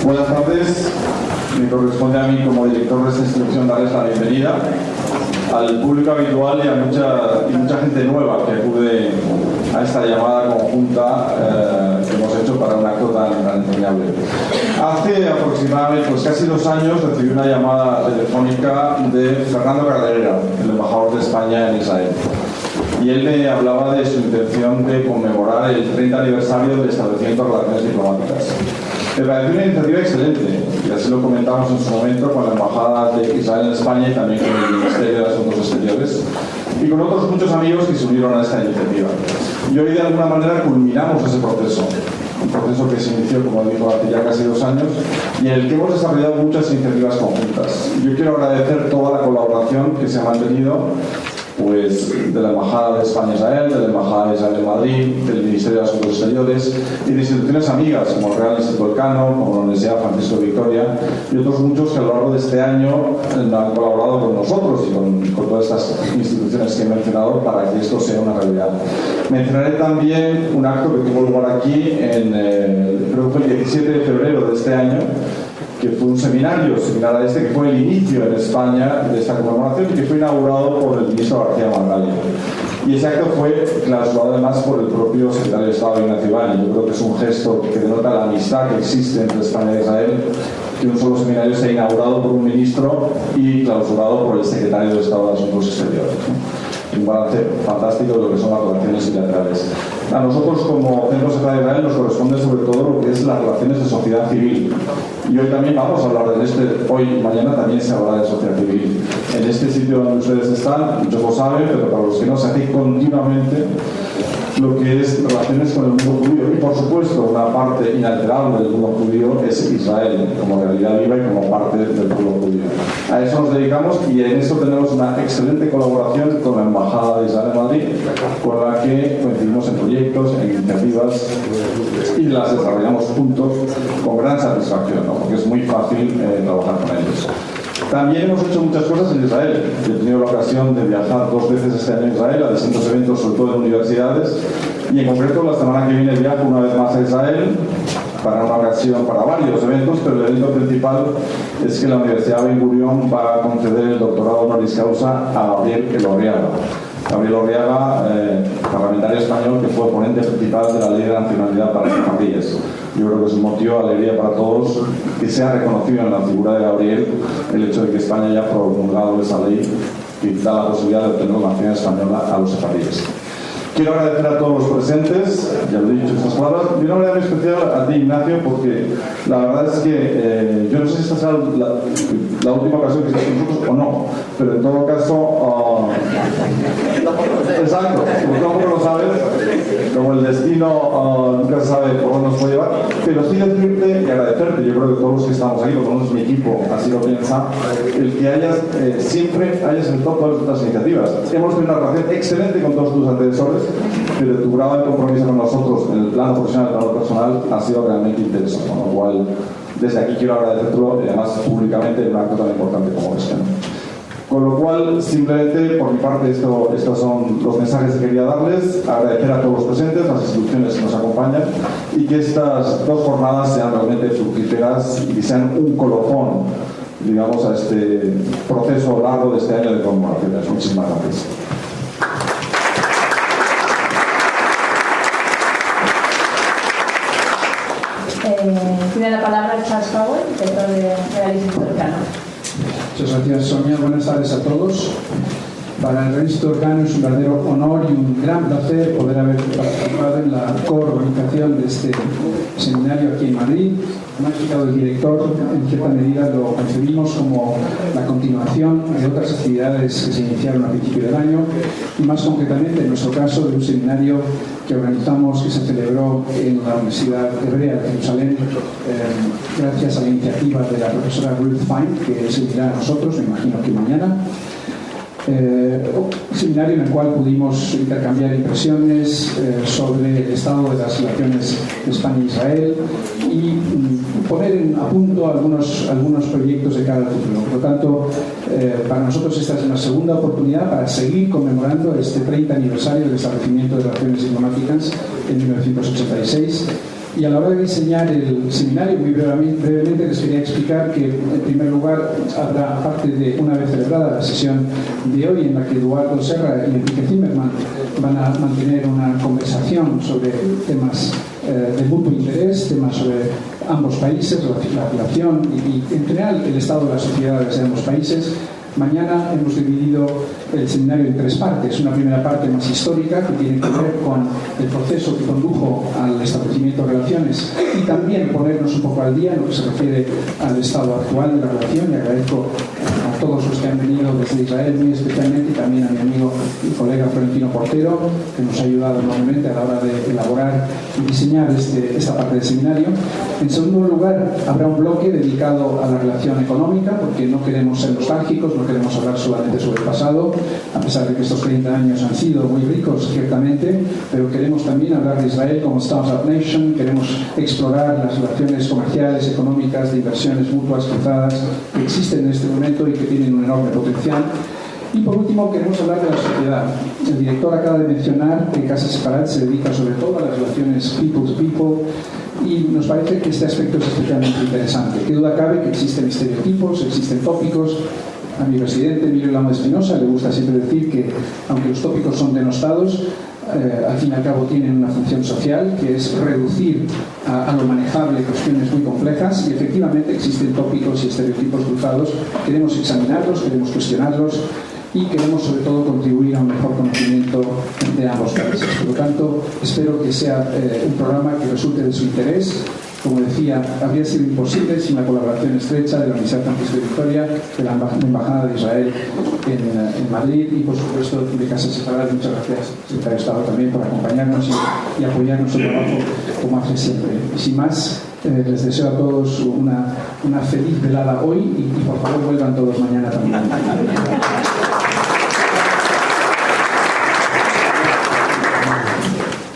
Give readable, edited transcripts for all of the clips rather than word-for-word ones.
Buenas tardes. Me corresponde a mí como director de esta institución darles la bienvenida al público habitual y a mucha gente nueva que acude a esta llamada conjunta que hemos hecho para un acto tan entrañable. Hace aproximadamente casi 2 años recibí una llamada telefónica de Fernando Carderera, el embajador de España en Israel. Y él me hablaba de su intención de conmemorar el 30 aniversario del establecimiento de relaciones diplomáticas. Me pareció una iniciativa excelente, y así lo comentamos en su momento con la Embajada de Israel en España y también con el Ministerio de Asuntos Exteriores y con otros muchos amigos que se unieron a esta iniciativa. Y hoy de alguna manera culminamos ese proceso, un proceso que se inició, como digo, hace ya casi 2 años y en el que hemos desarrollado muchas iniciativas conjuntas. Yo quiero agradecer toda la colaboración que se ha mantenido de la Embajada de España en Israel, de la Embajada de Israel en Madrid, del Ministerio de Asuntos Exteriores y de instituciones amigas como el Real Instituto Elcano, como la Universidad Francisco de Vitoria y otros muchos que a lo largo de este año han colaborado con nosotros y con todas estas instituciones que he mencionado para que esto sea una realidad. Mencionaré también un acto que tuvo lugar aquí creo que fue el 17 de febrero de este año, que fue un seminario similar a este, que fue el inicio en España de esta conmemoración y que fue inaugurado por el ministro García Margallo. Y ese acto fue clausurado además por el propio secretario de Estado, Ignacio Ibáñez. Yo creo que es un gesto que denota la amistad que existe entre España e Israel, que un solo seminario sea inaugurado por un ministro y clausurado por el secretario de Estado de Asuntos Exteriores. Un balance fantástico de lo que son las relaciones bilaterales. A nosotros como Centro Secretario de Israel nos corresponde sobre todo lo que es las relaciones de sociedad civil. Y hoy también vamos a hablar hoy y mañana también se hablará de sociedad civil. En este sitio donde ustedes están, muchos lo saben, pero para los que no, se hace continuamente lo que es relaciones con el mundo judío. Y por supuesto, una parte inalterable del mundo judío es Israel, como realidad viva y como parte del pueblo judío. A eso nos dedicamos y en eso tenemos una excelente colaboración con la Embajada de Israel en Madrid, con la que coincidimos en proyectos, en iniciativas y las desarrollamos juntos con gran satisfacción, ¿no? Porque es muy fácil trabajar con ellos. También hemos hecho muchas cosas en Israel. He tenido la ocasión de viajar 2 veces este año a Israel a distintos eventos, sobre todo en universidades, y en concreto la semana que viene viajo una vez más a Israel para varios eventos, pero el evento principal es que la Universidad Ben Gurion va a conceder el doctorado honoris causa a Gabriel Elorriaga. Gabriel Elorriaga, parlamentario español que fue ponente principal de la Ley de Nacionalidad para las familias. Yo creo que es un motivo de alegría para todos que sea reconocido en la figura de Gabriel el hecho de que España haya promulgado esa ley que da la posibilidad de obtener la nacionalidad española a los sefardíes. Quiero agradecer a todos los presentes, ya lo he dicho estas palabras, y una manera muy especial a ti, Ignacio, porque la verdad es que yo no sé si esta será la última ocasión que estás con nosotros o no, pero en todo caso, exacto, como tampoco lo sabes, como el destino nunca se sabe por dónde nos puede llevar, pero sí decirte y agradecerte, yo creo que todos los que estamos aquí, por lo menos mi equipo así lo piensa, el que siempre hayas aceptado todas estas iniciativas. Hemos tenido una relación excelente con todos tus antecesores, pero tu grado de compromiso con nosotros en el plano profesional y el plano personal ha sido realmente interesante, con lo cual desde aquí quiero agradecértelo y además públicamente en un acto tan importante como este. Con lo cual, simplemente por mi parte estos son los mensajes que quería darles, agradecer a todos los presentes, las instituciones que nos acompañan y que estas 2 jornadas sean realmente fructíferas y que sean un colofón, digamos, a este proceso largo de este año de conmemoraciones. Muchísimas gracias. Tiene la palabra Charles Powell, director de Real Instituto Elcano. Muchas gracias, Sonia. Buenas tardes a todos. Para el Real Instituto Elcano es un verdadero honor y un gran placer poder haber participado en la coorganización de este seminario aquí en Madrid. Como ha explicado el director, en cierta medida lo concebimos como la continuación de otras actividades que se iniciaron a principio del año y más concretamente, en nuestro caso, de un seminario que organizamos, que se celebró en la Universidad Hebrea de Jerusalén, gracias a la iniciativa de la profesora Ruth Fine, que se unirá a nosotros, me imagino que mañana. Seminario en el cual pudimos intercambiar impresiones sobre el estado de las relaciones de España e Israel y poner a punto algunos proyectos de cara al futuro. Por lo tanto, para nosotros esta es una segunda oportunidad para seguir conmemorando este 30 aniversario del establecimiento de relaciones diplomáticas en 1986 Y a la hora de diseñar el seminario, muy brevemente les quería explicar que, en primer lugar, habrá, aparte de una vez celebrada la sesión de hoy, en la que Eduardo Serra y Enrique Zimmerman van a mantener una conversación sobre temas de mutuo interés, temas sobre ambos países, la relación y, en general, el estado de las sociedades de ambos países. Mañana hemos dividido el seminario en 3 partes. Una primera parte más histórica, que tiene que ver con el proceso que condujo al establecimiento de relaciones, y también ponernos un poco al día en lo que se refiere al estado actual de la relación. Y agradezco a todos los que han venido desde Israel, muy especialmente, y también a mi amigo y colega Florentino Portero, que nos ha ayudado enormemente a la hora de elaborar y diseñar esta parte del seminario. En segundo lugar, habrá un bloque dedicado a la relación económica, porque no queremos ser nostálgicos, no queremos hablar solamente sobre el pasado, a pesar de que estos 30 años han sido muy ricos, ciertamente, pero queremos también hablar de Israel como Startup Nation, queremos explorar las relaciones comerciales, económicas, de inversiones mutuas cruzadas que existen en este momento y que tienen un enorme potencial. Y por último, queremos hablar de la sociedad. El director acaba de mencionar que Casa Separat se dedica sobre todo a las relaciones people to people, y nos parece que este aspecto es especialmente interesante. Qué duda cabe que existen estereotipos, existen tópicos. A mi presidente, Emilio Lamo Espinosa, le gusta siempre decir que, aunque los tópicos son denostados, al fin y al cabo tienen una función social, que es reducir a lo manejable cuestiones muy complejas, y efectivamente existen tópicos y estereotipos cruzados. Queremos examinarlos, queremos cuestionarlos, y queremos sobre todo contribuir a un mejor conocimiento de ambos países. Por lo tanto, espero que sea un programa que resulte de su interés. Como decía, habría sido imposible sin la colaboración estrecha de la Universidad Francisco de Vitoria, de la Embajada de Israel en Madrid, y por supuesto de Casa Separat. Muchas gracias, secretario de Estado, también por acompañarnos y apoyarnos en el trabajo como hace siempre. Y sin más, les deseo a todos una feliz velada hoy, y por favor vuelvan todos mañana también.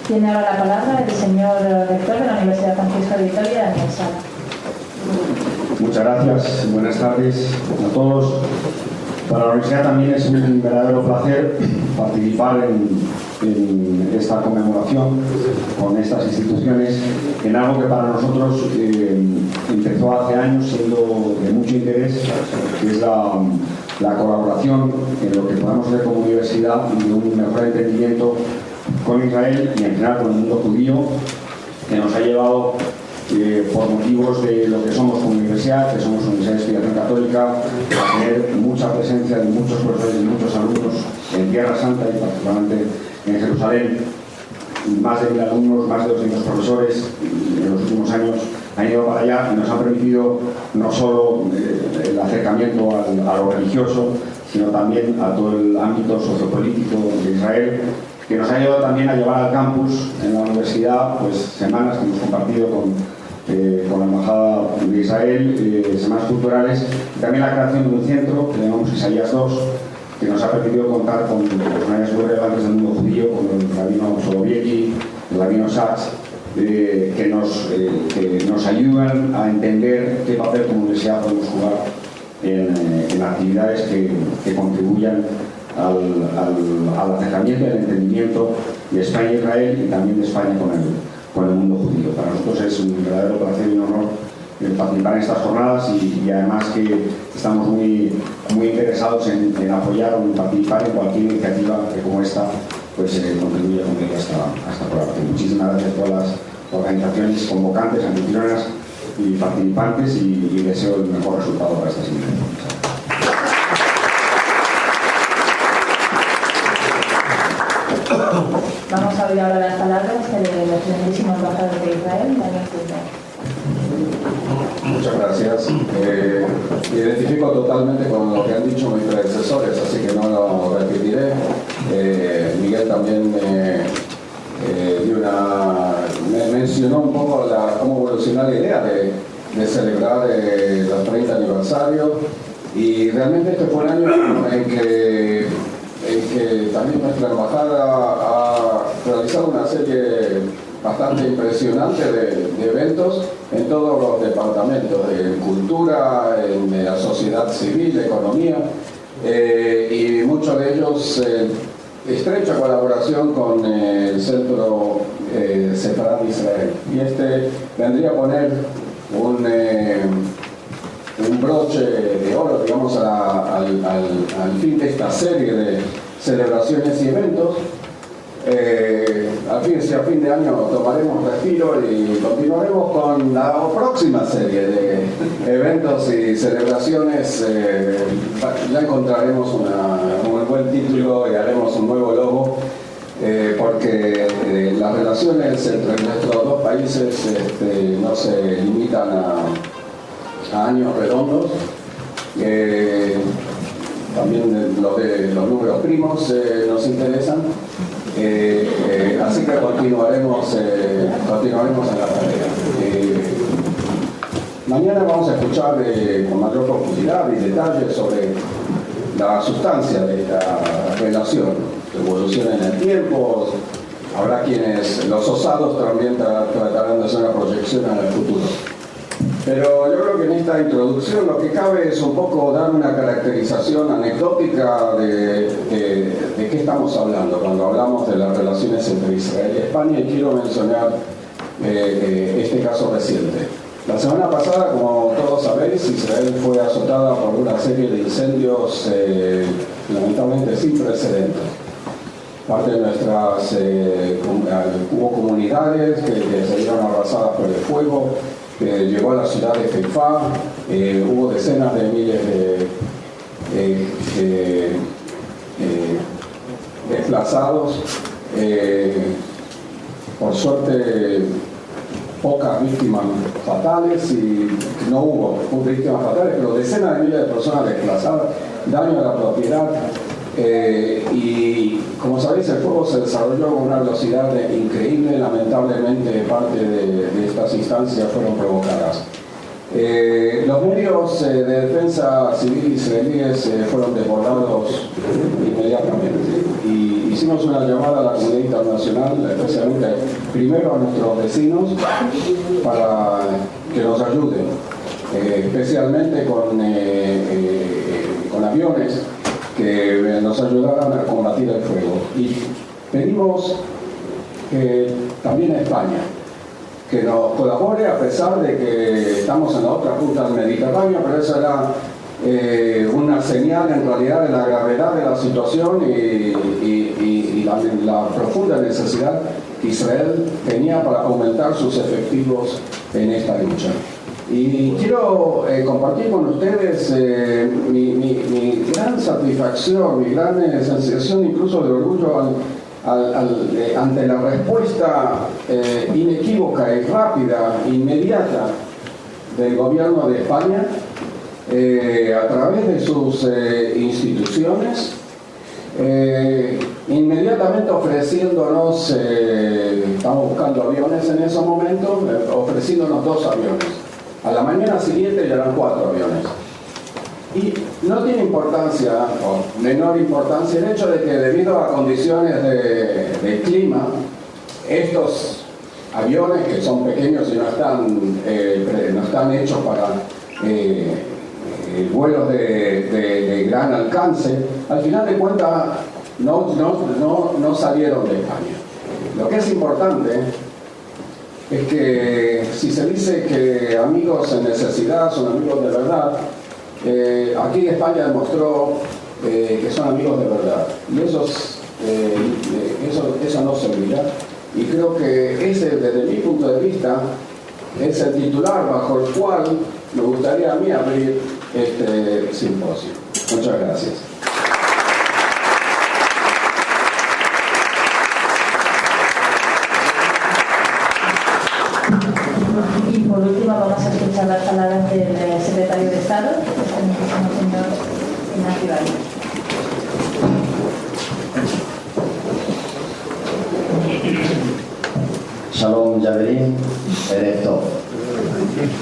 Tiene ahora la palabra el señor rector de la Universidad Francisco de Vitoria, Daniel Sala. Muchas gracias, buenas tardes a todos. Para la Universidad también es un verdadero placer participar en esta conmemoración con estas instituciones, en algo que para nosotros empezó hace años siendo de mucho interés, que es la colaboración en lo que podemos hacer como universidad y de un mejor entendimiento con Israel y en general con el mundo judío, que nos ha llevado por motivos de lo que somos como universidad, que somos una universidad de explicación católica, a tener mucha presencia de muchos profesores y muchos alumnos en Tierra Santa y particularmente en Jerusalén. Más de 1000 alumnos, más de 200 profesores en los últimos años han ido para allá y nos han permitido no solo el acercamiento a lo religioso, sino también a todo el ámbito sociopolítico de Israel, que nos ha ayudado también a llevar al campus en la universidad pues semanas que hemos compartido con la Embajada de Israel, semanas culturales, y también la creación de un centro que llamamos Isaías II, que nos ha permitido contar con personajes muy relevantes del mundo judío, como el rabino Soloveitchik, el rabino Sachs, que nos ayudan a entender qué papel como universidad podemos jugar en actividades que contribuyan al acercamiento y al entendimiento de España e Israel, y también de España con el mundo judío. Para nosotros es un verdadero placer y un honor participar en estas jornadas, y además que estamos muy interesados en apoyar o en participar en cualquier iniciativa que como esta pues contribuya a esta colaboración. Muchísimas gracias a todas las organizaciones convocantes, anfitrionas y participantes, y deseo el mejor resultado para estas iniciativas. Vamos a oír ahora las palabras del excelentísimo embajador de Israel, Daniel Sala. Muchas gracias. Me identifico totalmente con lo que han dicho mis predecesores, así que no lo repetiré. Miguel también me mencionó un poco cómo evolucionó la idea de celebrar el 30 aniversario, y realmente este fue un año en que también nuestra embajada ha realizado una serie bastante impresionante de eventos en todos los departamentos, en cultura, en la sociedad civil, economía, y muchos de ellos estrecha colaboración con el Centro Sefarad de Israel. Y este vendría a poner un broche de oro, digamos, al fin de esta serie de celebraciones y eventos. A fin de año tomaremos respiro y continuaremos con la próxima serie de eventos y celebraciones. Ya encontraremos un buen título y haremos un nuevo logo, porque las relaciones entre nuestros dos países no se limitan a años redondos. También los números primos nos interesan. Así que continuaremos en la tarea. Mañana vamos a escuchar con mayor profundidad y detalles sobre la sustancia de esta relación, su evolución en el tiempo. Habrá quienes, los osados, también tratarán de hacer una proyección en el futuro. Pero yo creo que en esta introducción lo que cabe es un poco dar una caracterización anecdótica de qué estamos hablando cuando hablamos de las relaciones entre Israel y España, y quiero mencionar este caso reciente. La semana pasada, como todos sabéis, Israel fue azotada por una serie de incendios lamentablemente sin precedentes. Parte de nuestras hubo comunidades que se vieron arrasadas por el fuego. Llegó a la ciudad de Haifa, hubo decenas de miles de desplazados. Por suerte, pocas víctimas fatales, y no hubo víctimas fatales, pero decenas de miles de personas desplazadas, daño a la propiedad. Y como sabéis, el fuego se desarrolló con una velocidad increíble. Lamentablemente, parte de estas instancias fueron provocadas. Los medios de defensa civil israelíes fueron desbordados inmediatamente, y hicimos una llamada a la comunidad internacional, especialmente primero a nuestros vecinos, para que nos ayuden, especialmente con aviones que nos ayudaran a combatir el fuego. Y pedimos también a España que nos colabore, a pesar de que estamos en la otra punta del Mediterráneo, pero eso era una señal en realidad de la gravedad de la situación y la profunda necesidad que Israel tenía para aumentar sus efectivos en esta lucha. Y quiero compartir con ustedes mi gran satisfacción, mi gran sensación incluso de orgullo ante la respuesta inequívoca y rápida, inmediata del gobierno de España, a través de sus instituciones, inmediatamente ofreciéndonos, estamos buscando aviones en esos momentos, ofreciéndonos 2 aviones. A la mañana siguiente ya eran 4 aviones. Y no tiene importancia, o menor importancia, el hecho de que debido a condiciones de clima, estos aviones, que son pequeños y no están hechos para vuelos de gran alcance, al final de cuentas no salieron de España. Lo que es importante es que si se dice que amigos en necesidad son amigos de verdad, aquí España demostró que son amigos de verdad, y eso no se olvida, y creo que ese, desde mi punto de vista, es el titular bajo el cual me gustaría a mí abrir este simposio. Muchas gracias. Y por último vamos a escuchar las palabras del secretario de Estado, el señor Ignacio Valle. Shalom Javelin, Erev Tov.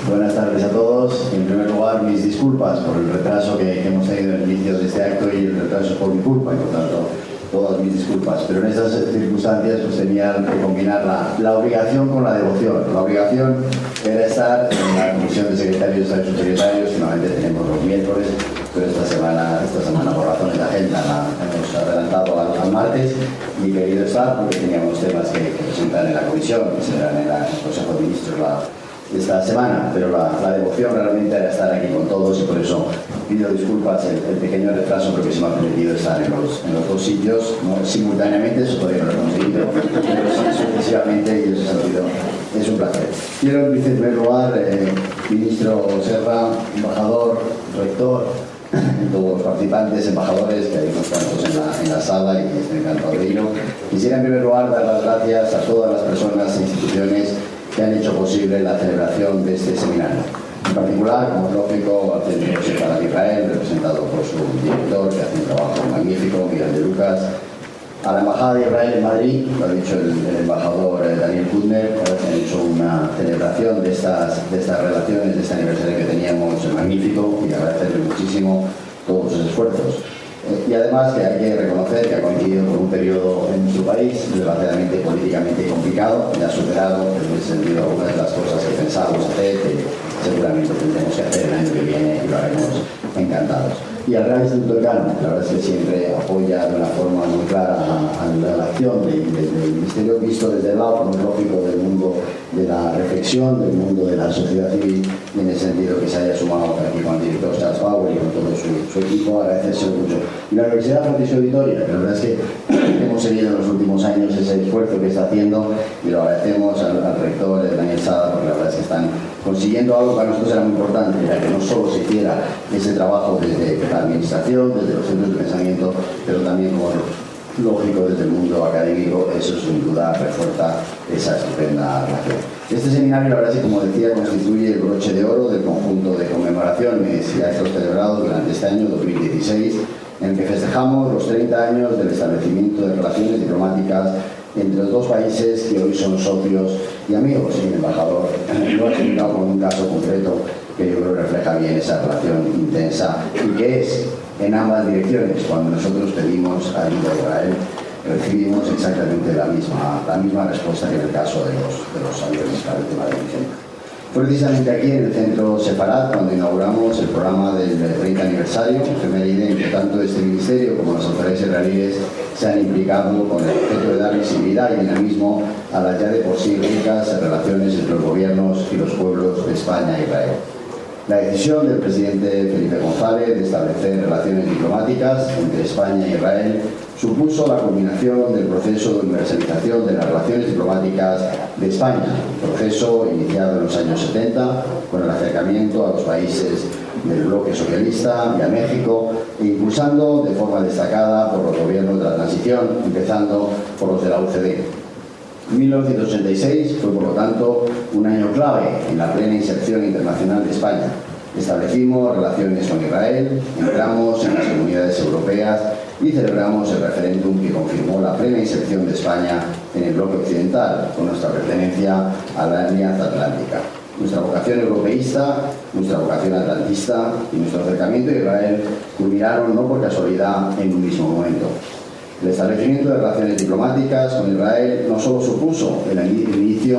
Buenas tardes a todos. En primer lugar, mis disculpas por el retraso que hemos tenido en el inicio de este acto, y el retraso es por mi culpa, y por tanto todas mis disculpas. Pero en estas circunstancias pues tenía que combinar la obligación con la devoción. La obligación era estar en la comisión de secretarios y subsecretarios, que normalmente tenemos los miércoles, pero esta semana por razones de agenda hemos adelantado al martes, y querido estar porque teníamos temas que presentar en la comisión, que serán en el Consejo de Ministros esta semana, pero la devoción realmente era estar aquí con todos, y por eso pido disculpas el pequeño retraso, porque se me ha permitido estar en los dos sitios, no simultáneamente, eso todavía no lo he conseguido, pero sí sucesivamente, y eso es un placer. Quiero en primer lugar, ministro Serra, embajador, rector, todos los participantes, embajadores, que hay unos cuantos en la sala y estoy encantado de ello. Quisiera en primer lugar dar las gracias a todas las personas e instituciones que han hecho posible la celebración de este seminario. En particular, como es lógico, al Centro Sefarat Israel, representado por su director, que hace un trabajo magnífico, Miguel de Lucas, a la Embajada de Israel en Madrid, lo ha dicho el embajador Daniel Kudner, que han hecho una celebración de estas relaciones, de este aniversario que teníamos magnífico, y agradecerle muchísimo todos sus esfuerzos. Y además que hay que reconocer que ha coincidido con un periodo en nuestro país desgraciadamente políticamente complicado, ya superado en ese sentido algunas de las cosas que pensábamos hacer, que seguramente tendremos que hacer el año que viene, y lo haremos encantados. Y al Real Instituto Elcano, la verdad es que siempre apoya de una forma muy clara a la acción del Ministerio, visto desde el lado, como es lógico, del mundo de la reflexión, del mundo de la sociedad civil, y en ese sentido que se haya sumado aquí con el director Charles Bauer y con todo su equipo, agradecerse mucho. Y la Universidad Francisco de Vitoria, que la verdad es que hemos seguido en los últimos años ese esfuerzo que está haciendo, y lo agradecemos al rector Daniel Sada, porque la verdad es que están consiguiendo algo que para nosotros era muy importante, era que no solo se hiciera ese trabajo desde la administración, desde los centros de pensamiento, pero también, como lógico, desde el mundo académico. Eso sin duda refuerza esa estupenda relación. Este seminario, la verdad es que, como decía, constituye el broche de oro del conjunto de conmemoraciones y actos celebrados durante este año 2016, en el que festejamos los 30 años del establecimiento de relaciones diplomáticas entre los dos países que hoy son socios y amigos. Y el embajador lo ha explicado con un caso concreto que yo creo que refleja bien esa relación intensa, y que es en ambas direcciones. Cuando nosotros pedimos ayuda a Israel, recibimos exactamente la misma respuesta que en el caso de los aviones para el tema de Vicente. Fue precisamente aquí en el Centro Sefarat cuando inauguramos el programa del 30 aniversario, efeméride en que tanto este ministerio como las autoridades israelíes se han implicado con el objeto de dar visibilidad y dinamismo a las ya de por sí ricas relaciones entre los gobiernos y los pueblos de España e Israel. La decisión del presidente Felipe González de establecer relaciones diplomáticas entre España e Israel supuso la culminación del proceso de universalización de las relaciones diplomáticas de España, proceso iniciado en los años 70 con el acercamiento a los países del bloque socialista y a México, e impulsando de forma destacada por los gobiernos de la transición, empezando por los de la UCD. 1986 fue, por lo tanto, un año clave en la plena inserción internacional de España. Establecimos relaciones con Israel, entramos en las comunidades europeas y celebramos el referéndum que confirmó la plena inserción de España en el bloque occidental, con nuestra pertenencia a la Alianza Atlántica. Nuestra vocación europeísta, nuestra vocación atlantista y nuestro acercamiento a Israel culminaron no por casualidad en un mismo momento. El establecimiento de relaciones diplomáticas con Israel no solo supuso el inicio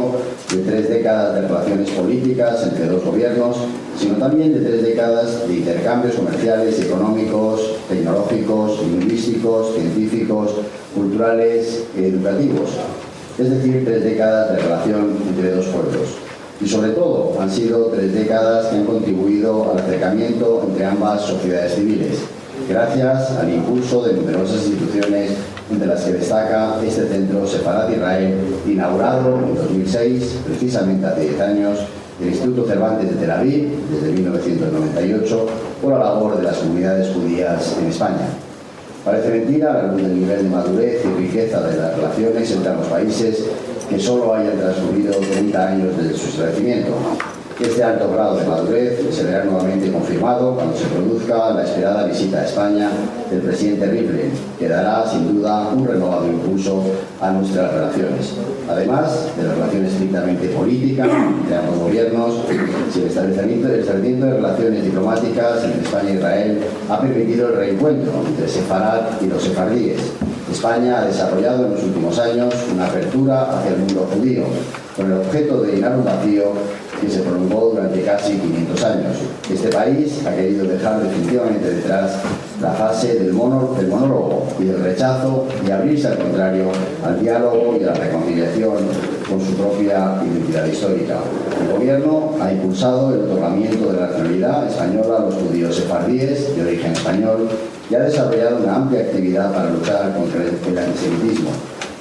de 3 décadas de relaciones políticas entre dos gobiernos, sino también de 3 décadas de intercambios comerciales, económicos, tecnológicos, lingüísticos, científicos, culturales y educativos. Es decir, 3 décadas de relación entre dos pueblos. Y sobre todo han sido 3 décadas que han contribuido al acercamiento entre ambas sociedades civiles, gracias al impulso de numerosas instituciones, entre las que destaca este Centro Sefarat Israel, inaugurado en 2006, precisamente hace 10 años, el Instituto Cervantes de Tel Aviv, desde 1998, por la labor de las comunidades judías en España. Parece mentira, a la luz del nivel de madurez y riqueza de las relaciones entre ambos países, que solo hayan transcurrido 30 años desde su establecimiento. Este alto grado de madurez se verá nuevamente confirmado cuando se produzca la esperada visita a España del presidente Rivlin, que dará sin duda un renovado impulso a nuestras relaciones. Además de la relación estrictamente política entre ambos gobiernos, el establecimiento de relaciones diplomáticas entre España e Israel ha permitido el reencuentro entre Sefarat y los sefardíes. España ha desarrollado en los últimos años una apertura hacia el mundo judío, con el objeto de llenar un vacío que se prolongó durante casi 500 años. Este país ha querido dejar definitivamente detrás la fase del monólogo y del rechazo y abrirse al contrario al diálogo y a la reconciliación con su propia identidad histórica. El gobierno ha impulsado el otorgamiento de la nacionalidad española a los judíos sefardíes de origen español y ha desarrollado una amplia actividad para luchar contra el antisemitismo.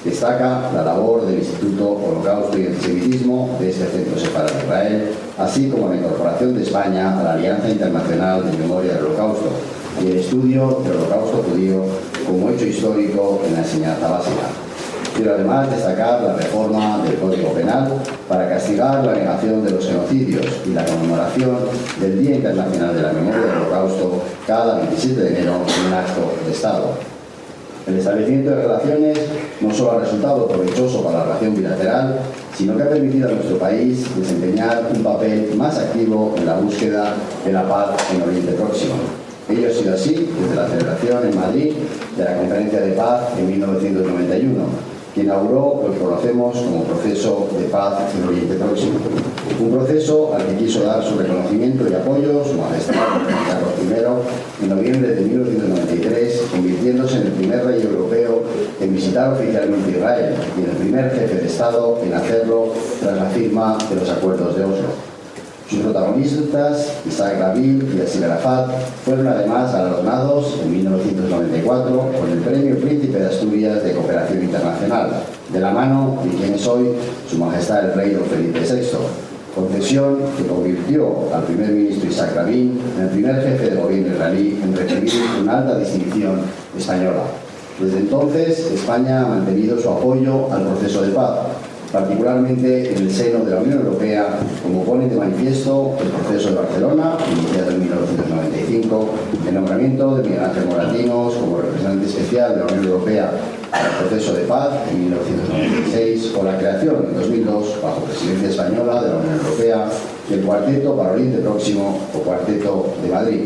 Destaca la labor del Instituto Holocausto y Antisemitismo de este Centro Sefarad de Israel, así como la incorporación de España a la Alianza Internacional de Memoria del Holocausto y el estudio del Holocausto judío como hecho histórico en la enseñanza básica. Quiero además destacar la reforma del Código Penal para castigar la negación de los genocidios y la conmemoración del Día Internacional de la Memoria del Holocausto cada 27 de enero en un acto de Estado. El establecimiento de relaciones no solo ha resultado provechoso para la relación bilateral, sino que ha permitido a nuestro país desempeñar un papel más activo en la búsqueda de la paz en Oriente Próximo. Ello ha sido así desde la celebración en Madrid de la Conferencia de Paz en 1991, que inauguró lo que conocemos como proceso de paz en Oriente Próximo. Un proceso al que quiso dar su reconocimiento y apoyo Su Majestad Carlos I en noviembre de 1993, convirtiéndose en el primer rey europeo en visitar oficialmente Israel y en el primer jefe de Estado en hacerlo tras la firma de los acuerdos de Oslo. Sus protagonistas, Isaac Rabin y Yasser Arafat, fueron además galardonados en 1994 con el Premio Príncipe de Asturias de Cooperación Internacional, de la mano de quien es hoy Su Majestad el Rey Don Felipe VI, concesión que convirtió al primer ministro Isaac Rabin en el primer jefe de gobierno israelí en recibir una alta distinción española. Desde entonces, España ha mantenido su apoyo al proceso de paz, particularmente en el seno de la Unión Europea, como pone de manifiesto el proceso de Barcelona, iniciado en 1995, el nombramiento de Miguel Ángel Moratinos como representante especial de la Unión Europea para el proceso de paz en 1996, o la creación en 2002, bajo presidencia española de la Unión Europea, del Cuarteto para Oriente Próximo o Cuarteto de Madrid.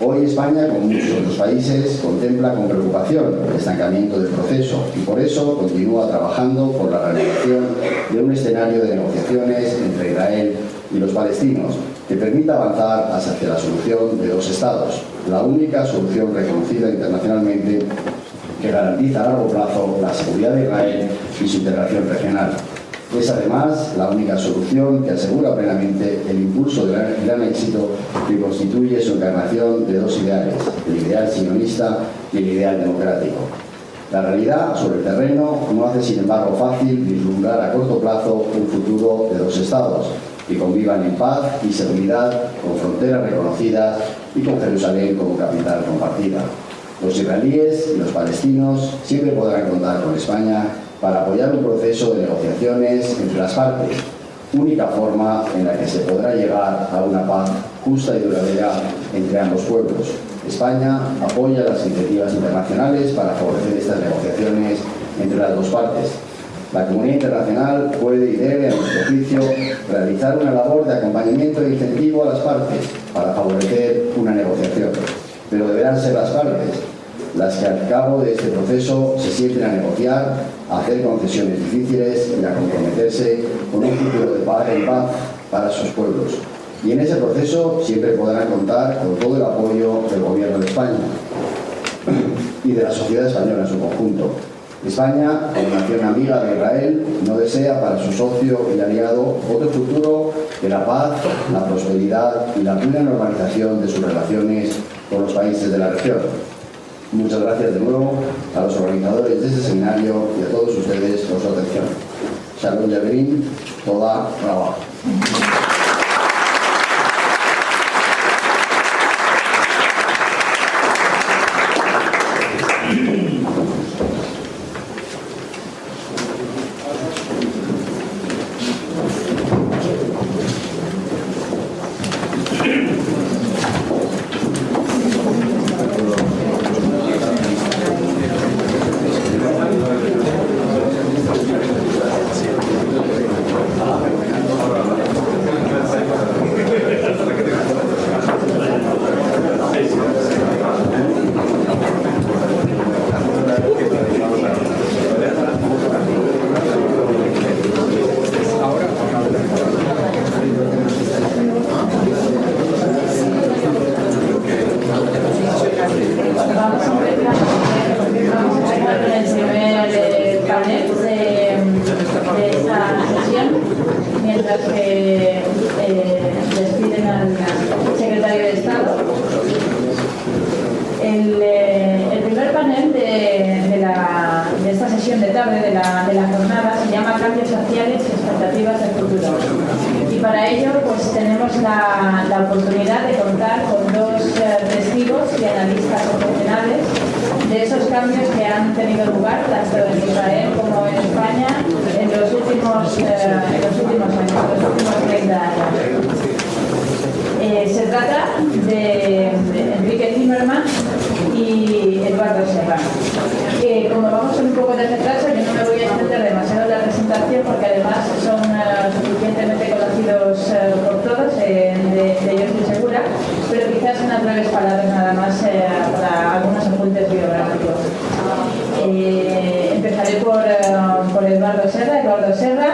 Hoy España, como muchos otros países, contempla con preocupación el estancamiento del proceso y por eso continúa trabajando por la realización de un escenario de negociaciones entre Israel y los palestinos que permita avanzar hacia la solución de dos estados, la única solución reconocida internacionalmente que garantiza a largo plazo la seguridad de Israel y su integración regional. Es además la única solución que asegura plenamente el impulso del gran éxito que constituye su encarnación de dos ideales, el ideal sionista y el ideal democrático. La realidad sobre el terreno no hace sin embargo fácil vislumbrar a corto plazo un futuro de dos estados que convivan en paz y seguridad, con fronteras reconocidas y con Jerusalén como capital compartida. Los israelíes y los palestinos siempre podrán contar con España para apoyar un proceso de negociaciones entre las partes, única forma en la que se podrá llegar a una paz justa y duradera entre ambos pueblos. España apoya las iniciativas internacionales para favorecer estas negociaciones entre las dos partes. La comunidad internacional puede y debe, a nuestro juicio, realizar una labor de acompañamiento e incentivo a las partes para favorecer una negociación, pero deberán ser las partes las que al cabo de este proceso se sienten a negociar, a hacer concesiones difíciles y a comprometerse con un futuro de paz en paz para sus pueblos. Y en ese proceso siempre podrán contar con todo el apoyo del Gobierno de España y de la sociedad española en su conjunto. España, como nación amiga de Israel, no desea para su socio y aliado otro futuro que la paz, la prosperidad y la plena normalización de sus relaciones con los países de la región. Muchas gracias de nuevo a los organizadores de este seminario y a todos ustedes por su atención. Shalom Yaverin, toda brava. de esta sesión, mientras que despiden al secretario de Estado. El primer panel de esta sesión de tarde de la jornada se llama Cambios sociales y expectativas del futuro. Y para ello pues tenemos la oportunidad de contar con dos testigos y analistas profesionales de esos cambios que han tenido lugar tanto en Israel como en España en los últimos años, en los últimos 30 años. Se trata de Enrique Zimmermann y Eduardo Serra. Como vamos con un poco de retraso, yo no me voy a extender demasiado en la presentación porque además son suficientemente conocidos por todos, de ellos estoy segura, pero quizás unas breves palabras nada más para algunos apuntes biográficos. Empezaré por Eduardo Serra. Eduardo Serra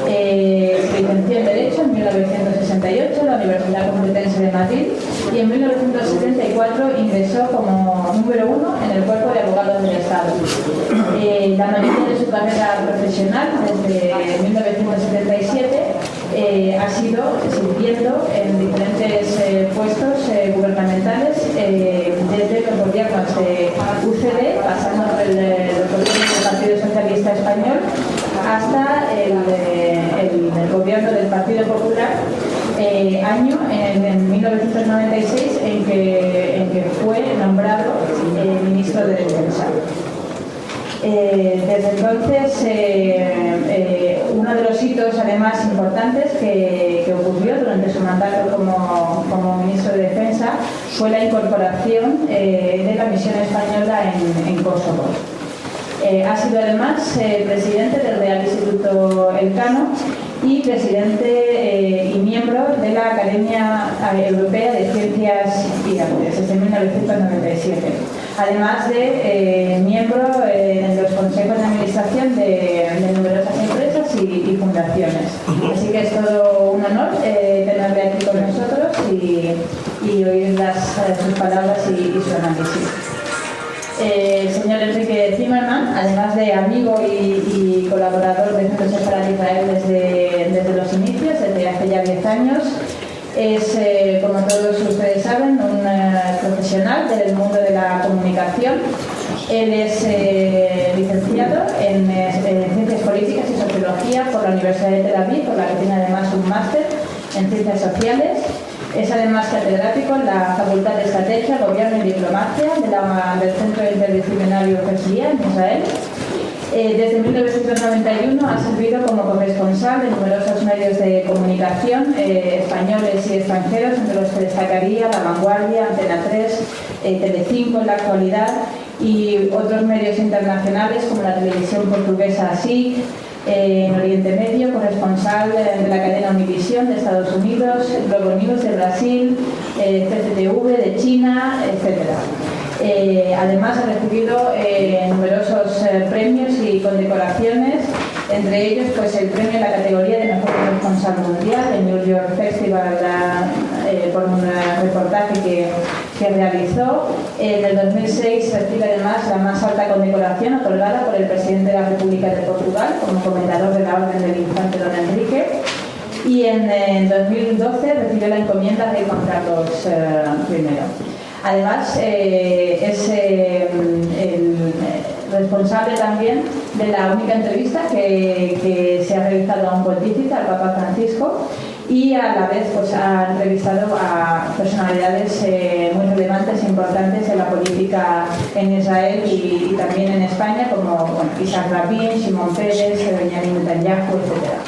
se licenció en Derecho en 1968 en la Universidad Complutense de Madrid y en 1974 ingresó como número 1 en el Cuerpo de Abogados del Estado. La mayoría de su carrera profesional, desde 1977, ha sido sirviendo en diferentes puestos gubernamentales, desde los gobiernos de UCD, pasando por los gobiernos del Partido Socialista Español, hasta el gobierno del Partido Popular, año en 1996 en que fue nombrado ministro de Defensa. Desde entonces, uno de los hitos además importantes que ocurrió durante su mandato como ministro de Defensa fue la incorporación de la misión española en Kosovo. Ha sido además presidente del Real Instituto Elcano y presidente y miembro de la Academia Europea de Ciencias y Artes desde 1997. Además de miembro en los consejos de administración de numerosas empresas y fundaciones. Así que es todo un honor tenerle aquí con nosotros y oír sus palabras y su análisis. El señor Enrique Zimmermann, además de amigo y colaborador de Centro Separat Israel desde los inicios, desde hace ya 10 años, es, como todos ustedes saben, un profesional del mundo de la comunicación. Él es licenciado en Ciencias Políticas y Sociología por la Universidad de Tel Aviv, por la que tiene además un máster en Ciencias Sociales. Es además catedrático en la Facultad de Estrategia, Gobierno y Diplomacia del Centro Interdisciplinario Herzliya en Israel. Desde 1991 ha servido como corresponsal de numerosos medios de comunicación españoles y extranjeros, entre los que destacaría La Vanguardia, Antena 3, Telecinco en la actualidad y otros medios internacionales como la televisión portuguesa SIC, en Oriente Medio, corresponsal de la cadena Univisión de Estados Unidos, Globo News de Brasil, CCTV de China, etc. Además ha recibido numerosos premios y condecoraciones, entre ellos pues el premio en la categoría de Mejor Corresponsal Mundial en New York Festival por un reportaje que realizó. En el 2006 recibe además la más alta condecoración otorgada por el presidente de la República de Portugal como comendador de la Orden del Infante Don Enrique. Y en 2012 recibió la encomienda de Juan Carlos I. Además, es el responsable también de la única entrevista que se ha realizado a un pontífice, al Papa Francisco, y a la vez pues, ha entrevistado a personalidades muy relevantes e importantes en la política en Israel y también en España, como Isaac Rabin, Shimon Peres, Benjamin Netanyahu, etc.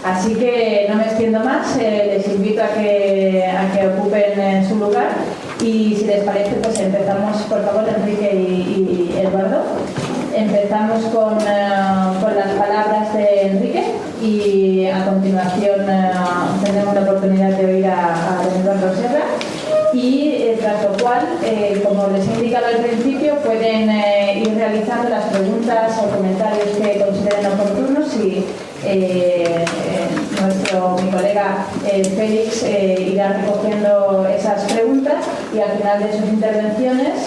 Así que no me extiendo más, les invito a que ocupen su lugar y si les parece pues empezamos, por favor, Enrique y Eduardo. Empezamos con las palabras de Enrique y a continuación tendremos la oportunidad de oír a Eduardo Serra y tras lo cual, como les he indicado al principio, pueden ir realizando las preguntas o comentarios que consideren oportunos y mi colega Félix irá recogiendo esas preguntas y al final de sus intervenciones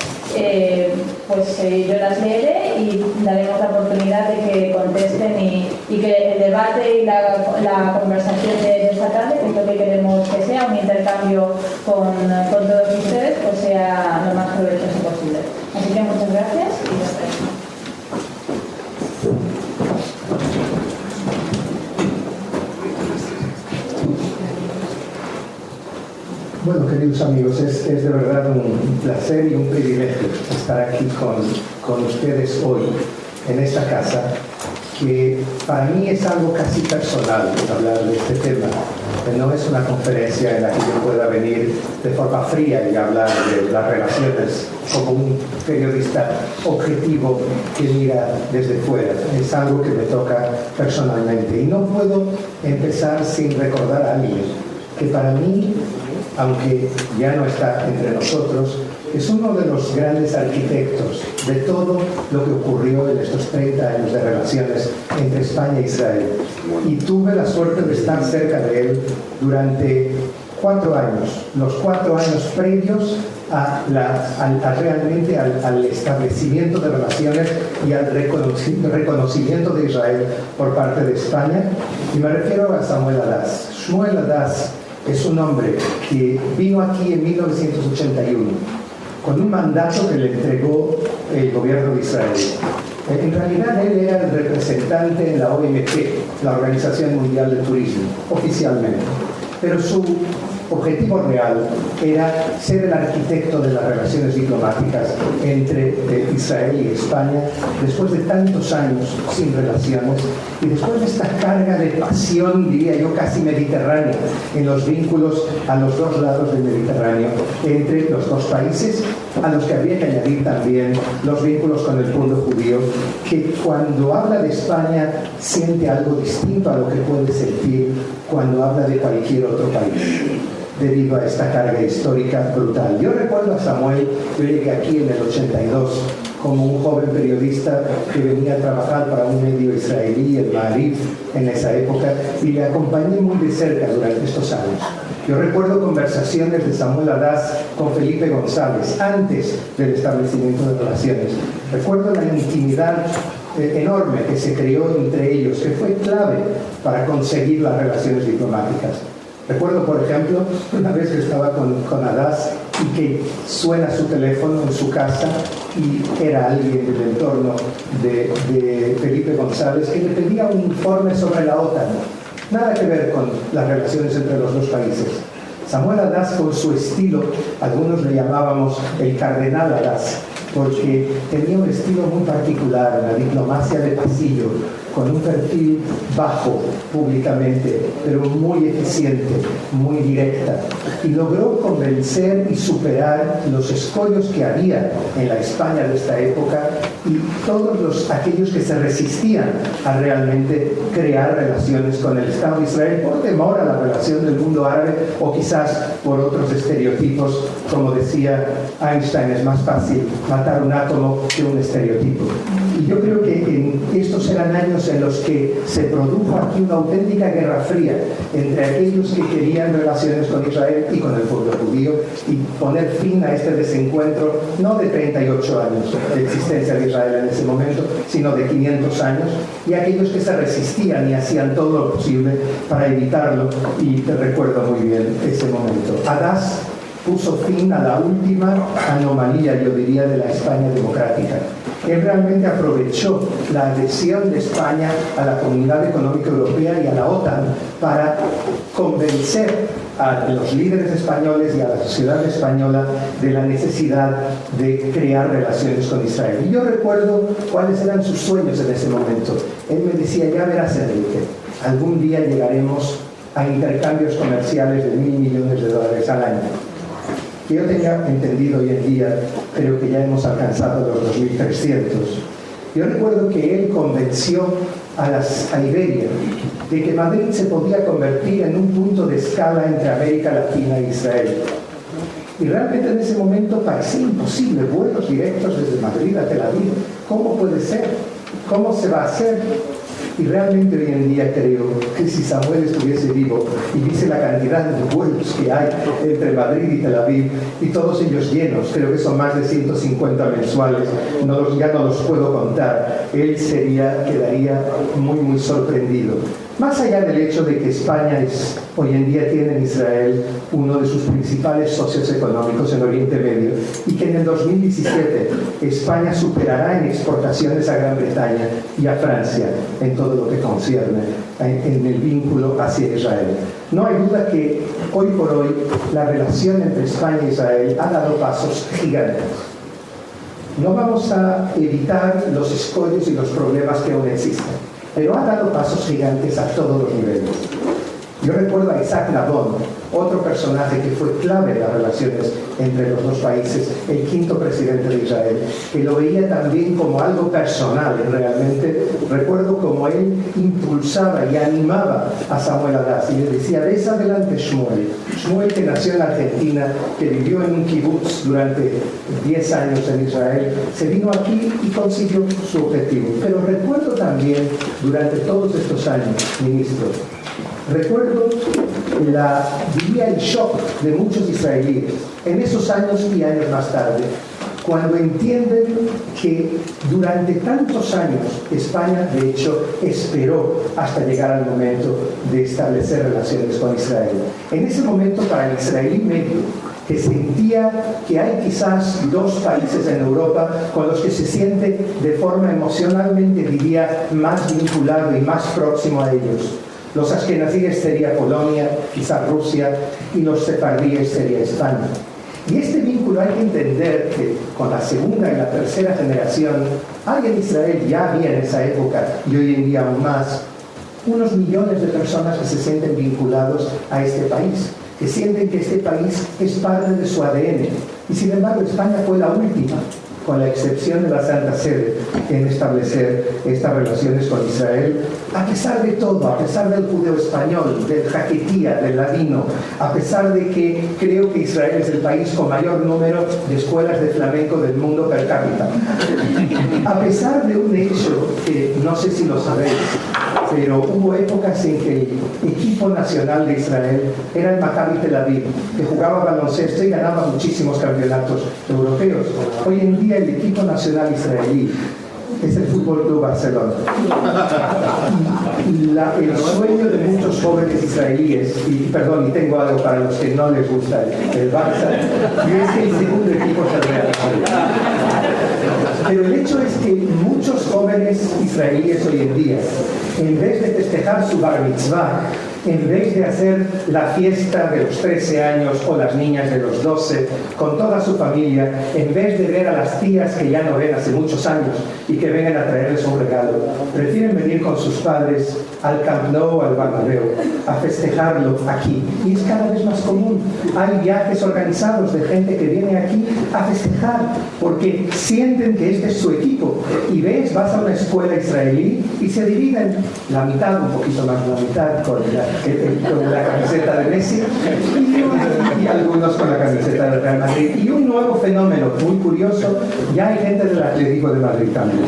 pues yo las leeré y daremos la oportunidad de que contesten y que el debate y la conversación de esta tarde, que es lo que queremos que sea, un intercambio con todos ustedes, pues sea lo más provechoso posible. Así que muchas gracias y hasta luego. Bueno, queridos amigos, es de verdad un placer y un privilegio estar aquí con ustedes hoy en esta casa, que para mí es algo casi personal hablar de este tema. No es una conferencia en la que yo pueda venir de forma fría y hablar de las relaciones como un periodista objetivo que mira desde fuera. Es algo que me toca personalmente. Y no puedo empezar sin recordar a alguien que para mí, aunque ya no está entre nosotros, es uno de los grandes arquitectos de todo lo que ocurrió en estos 30 años de relaciones entre España e Israel. Y tuve la suerte de estar cerca de él durante 4 años, los 4 años previos realmente al establecimiento de relaciones y al reconocimiento de Israel por parte de España. Y me refiero a Samuel Adas. Shmuel Adas es un hombre que vino aquí en 1981 con un mandato que le entregó el gobierno de Israel. En realidad él era el representante en la OMT, la Organización Mundial de Turismo, oficialmente. Pero su objetivo real era ser el arquitecto de las relaciones diplomáticas entre Israel y España después de tantos años sin relaciones y después de esta carga de pasión, diría yo, casi mediterránea en los vínculos a los dos lados del Mediterráneo entre los dos países, a los que habría que añadir también los vínculos con el pueblo judío, que cuando habla de España siente algo distinto a lo que puede sentir cuando habla de cualquier otro país, debido a esta carga histórica brutal. Yo recuerdo a Samuel, yo llegué aquí en el 82 como un joven periodista que venía a trabajar para un medio israelí, el Ma'ariv, en esa época, y le acompañé muy de cerca durante estos años. Yo recuerdo conversaciones de Samuel Adas con Felipe González antes del establecimiento de relaciones. Recuerdo la intimidad enorme que se creó entre ellos, que fue clave para conseguir las relaciones diplomáticas. Recuerdo, por ejemplo, una vez que estaba con Adas y que suena su teléfono en su casa y era alguien del entorno de Felipe González que le pedía un informe sobre la OTAN. Nada que ver con las relaciones entre los dos países. Samuel Adas, con su estilo, algunos le llamábamos el cardenal Adas, porque tenía un estilo muy particular, la diplomacia de pasillo, con un perfil bajo públicamente, pero muy eficiente, muy directa, y logró convencer y superar los escollos que había en la España de esta época y todos aquellos que se resistían a realmente crear relaciones con el Estado de Israel por temor a la relación del mundo árabe o quizás por otros estereotipos. Como decía Einstein, es más fácil matar un átomo que un estereotipo. Y yo creo que estos eran años en los que se produjo aquí una auténtica guerra fría entre aquellos que querían relaciones con Israel y con el pueblo judío y poner fin a este desencuentro, no de 38 años de existencia de Israel en ese momento, sino de 500 años, y aquellos que se resistían y hacían todo lo posible para evitarlo. Y te recuerdo muy bien ese momento. Adas puso fin a la última anomalía, yo diría, de la España democrática. Él realmente aprovechó la adhesión de España a la Comunidad Económica Europea y a la OTAN para convencer a los líderes españoles y a la sociedad española de la necesidad de crear relaciones con Israel. Y yo recuerdo cuáles eran sus sueños en ese momento. Él me decía, ya verás, Enrique, algún día llegaremos a intercambios comerciales de $1.000 millones al año. Que yo tenía entendido hoy en día, creo que ya hemos alcanzado los 2.300. Yo recuerdo que él convenció a Iberia de que Madrid se podía convertir en un punto de escala entre América Latina e Israel. Y realmente en ese momento parecía imposible, vuelos directos desde Madrid a Tel Aviv. ¿Cómo puede ser? ¿Cómo se va a hacer? Y realmente hoy en día creo que si Samuel estuviese vivo y viese la cantidad de vuelos que hay entre Madrid y Tel Aviv, y todos ellos llenos, creo que son más de 150 mensuales, ya no los puedo contar, él quedaría muy sorprendido. Más allá del hecho de que España hoy en día tiene en Israel uno de sus principales socios económicos en Oriente Medio, y que en el 2017 España superará en exportaciones a Gran Bretaña y a Francia en todo lo que concierne en el vínculo hacia Israel. No hay duda que hoy por hoy la relación entre España e Israel ha dado pasos gigantes. No vamos a evitar los escollos y los problemas que aún existen, pero ha dado pasos gigantes a todos los niveles. Yo recuerdo a Isaac Nabón, otro personaje que fue clave en las relaciones entre los dos países, el quinto presidente de Israel, que lo veía también como algo personal realmente. Recuerdo como él impulsaba y animaba a Samuel Adas y le decía: ves adelante, Shmuel. Shmuel, que nació en Argentina, que vivió en un kibutz durante 10 años en Israel, se vino aquí y consiguió su objetivo. Pero recuerdo también, durante todos estos años, ministro, recuerdo diría el shock de muchos israelíes en esos años y años más tarde, cuando entienden que durante tantos años España, de hecho, esperó hasta llegar al momento de establecer relaciones con Israel. En ese momento, para el israelí medio, que sentía que hay quizás dos países en Europa con los que se siente de forma emocionalmente, diría, más vinculado y más próximo a ellos. Los askenazíes sería Polonia, quizás Rusia, y los sefardíes sería España. Y este vínculo hay que entender que con la segunda y la tercera generación hay en Israel, ya había en esa época y hoy en día aún más, unos millones de personas que se sienten vinculados a este país, que sienten que este país es parte de su ADN. Y sin embargo España fue la última, con la excepción de la Santa Sede, en establecer estas relaciones con Israel, a pesar de todo, a pesar del judeo español, del jaquetía, del ladino, a pesar de que creo que Israel es el país con mayor número de escuelas de flamenco del mundo per cápita. A pesar de un hecho que no sé si lo sabéis, pero hubo épocas en que el equipo nacional de Israel era el Maccabi Tel Aviv, que jugaba baloncesto y ganaba muchísimos campeonatos europeos. Hoy en día el equipo nacional israelí es el Fútbol Club Barcelona. El sueño de muchos jóvenes israelíes, y tengo algo para los que no les gusta el Barça, y es que el segundo equipo es el Real Madrid. Pero el hecho es que muchos jóvenes israelíes hoy en día, en vez de festejar su bar mitzvah, en vez de hacer la fiesta de los 13 años o las niñas de los 12 con toda su familia, en vez de ver a las tías que ya no ven hace muchos años y que vengan a traerles un regalo, prefieren venir con sus padres al Camp Nou o al Bernabéu a festejarlo aquí. Y es cada vez más común. Hay viajes organizados de gente que viene aquí a festejar porque sienten que este es su equipo. Y vas a una escuela israelí y se dividen la mitad, un poquito más de la mitad, con la camiseta de Messi y algunos con la camiseta del Real Madrid. Y un nuevo fenómeno muy curioso, ya hay gente del Atlético de Madrid también.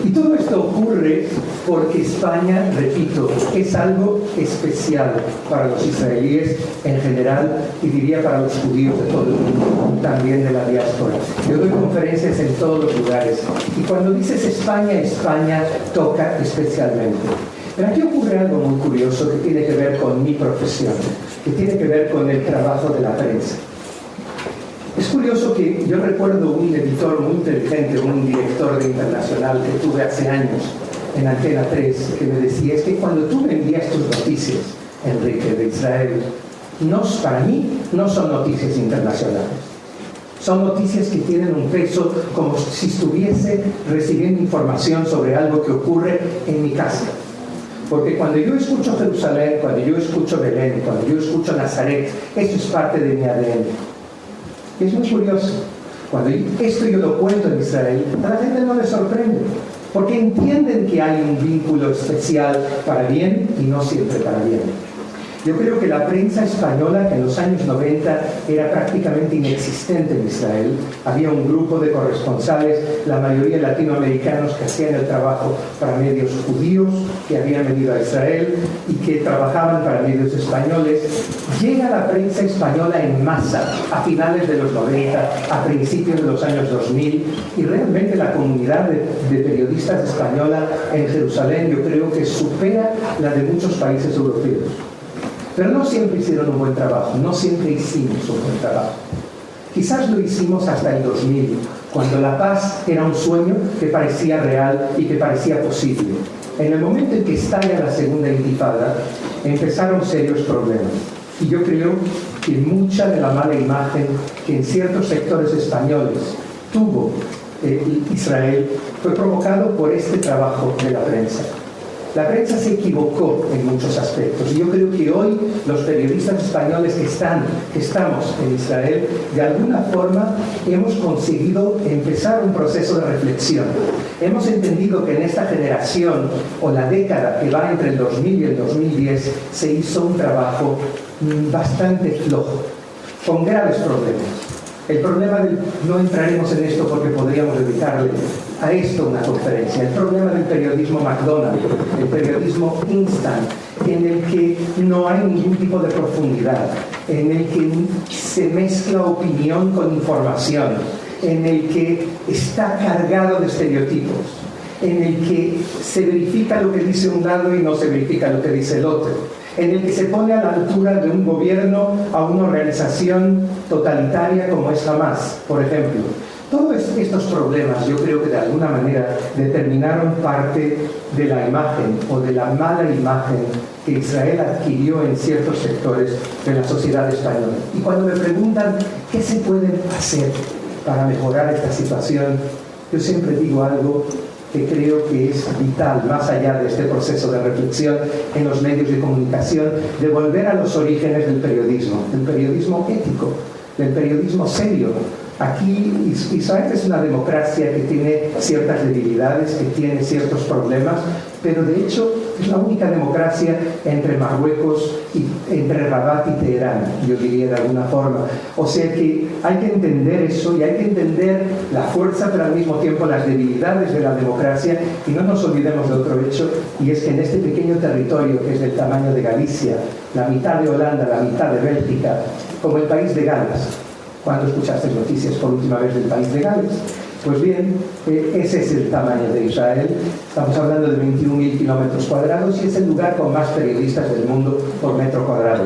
Y todo esto ocurre porque España, repito, es algo especial para los israelíes en general y diría para los judíos de todo el mundo, también de la diáspora. Yo doy conferencias en todos los lugares y cuando dices España, España toca especialmente. Pero aquí ocurre algo muy curioso que tiene que ver con mi profesión, que tiene que ver con el trabajo de la prensa. Es curioso que yo recuerdo un editor muy inteligente, un director de Internacional que tuve hace años en Antena 3, que me decía, es que cuando tú me envías tus noticias, Enrique, de Israel, para mí no son noticias internacionales. Son noticias que tienen un peso como si estuviese recibiendo información sobre algo que ocurre en mi casa. Porque cuando yo escucho Jerusalén, cuando yo escucho Belén, cuando yo escucho Nazaret, eso es parte de mi ADN. Y es muy curioso. Cuando esto yo lo cuento en Israel, a la gente no le sorprende. Porque entienden que hay un vínculo especial para bien y no siempre para bien. Yo creo que la prensa española, que en los años 90 era prácticamente inexistente en Israel, había un grupo de corresponsales, la mayoría latinoamericanos, que hacían el trabajo para medios judíos que habían venido a Israel y que trabajaban para medios españoles. Llega la prensa española en masa a finales de los 90, a principios de los años 2000, y realmente la comunidad de periodistas española en Jerusalén yo creo que supera la de muchos países europeos. Pero no siempre hicieron un buen trabajo, no siempre hicimos un buen trabajo. Quizás lo hicimos hasta el 2000, cuando la paz era un sueño que parecía real y que parecía posible. En el momento en que estalla la segunda intifada, empezaron serios problemas. Y yo creo que mucha de la mala imagen que en ciertos sectores españoles tuvo Israel fue provocado por este trabajo de la prensa. La prensa se equivocó en muchos aspectos y yo creo que hoy los periodistas españoles que estamos en Israel, de alguna forma hemos conseguido empezar un proceso de reflexión. Hemos entendido que en esta generación o la década que va entre el 2000 y el 2010 se hizo un trabajo bastante flojo, con graves problemas. El problema no entraremos en esto porque podríamos dedicarle a esto una conferencia. El problema del periodismo McDonald's, el periodismo instant, en el que no hay ningún tipo de profundidad, en el que se mezcla opinión con información, en el que está cargado de estereotipos, en el que se verifica lo que dice un lado y no se verifica lo que dice el otro, en el que se pone a la altura de un gobierno a una organización totalitaria como es Hamas, por ejemplo. Todos estos problemas yo creo que de alguna manera determinaron parte de la imagen o de la mala imagen que Israel adquirió en ciertos sectores de la sociedad española. Y cuando me preguntan qué se puede hacer para mejorar esta situación, yo siempre digo algo que creo que es vital, más allá de este proceso de reflexión en los medios de comunicación, de volver a los orígenes del periodismo ético, del periodismo serio. Aquí Israel es una democracia que tiene ciertas debilidades, que tiene ciertos problemas, pero de hecho es la única democracia entre Marruecos y entre Rabat y Teherán, yo diría de alguna forma. O sea que hay que entender eso y hay que entender la fuerza, pero al mismo tiempo las debilidades de la democracia, y no nos olvidemos de otro hecho, y es que en este pequeño territorio que es del tamaño de Galicia, la mitad de Holanda, la mitad de Bélgica, como el país de Gales. ¿Cuándo escuchaste noticias por última vez del país de Gales? Pues bien, ese es el tamaño de Israel. Estamos hablando de 21.000 kilómetros cuadrados y es el lugar con más periodistas del mundo por metro cuadrado.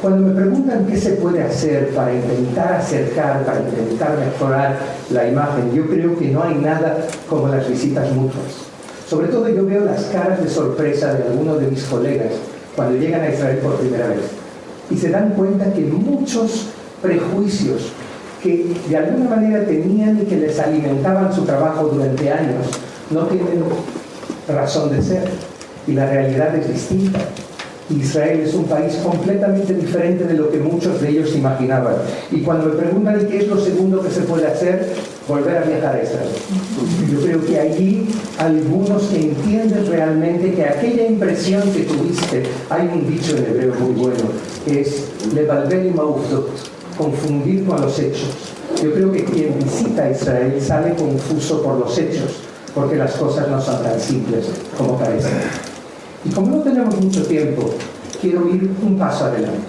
Cuando me preguntan qué se puede hacer para intentar acercar, para intentar mejorar la imagen, yo creo que no hay nada como las visitas mutuas. Sobre todo yo veo las caras de sorpresa de algunos de mis colegas cuando llegan a Israel por primera vez y se dan cuenta que muchos prejuicios que de alguna manera tenían y que les alimentaban su trabajo durante años no tienen razón de ser y la realidad es distinta. Israel es un país completamente diferente de lo que muchos de ellos imaginaban. Y cuando me preguntan qué es lo segundo que se puede hacer, volver a viajar a Israel. Yo creo que allí algunos entienden realmente que aquella impresión que tuviste, hay un dicho en hebreo muy bueno, que es levalvel im ha'uvdot, confundir con los hechos. Yo creo que quien visita Israel sale confuso por los hechos, porque las cosas no son tan simples como parecen. Y como no tenemos mucho tiempo, quiero ir un paso adelante.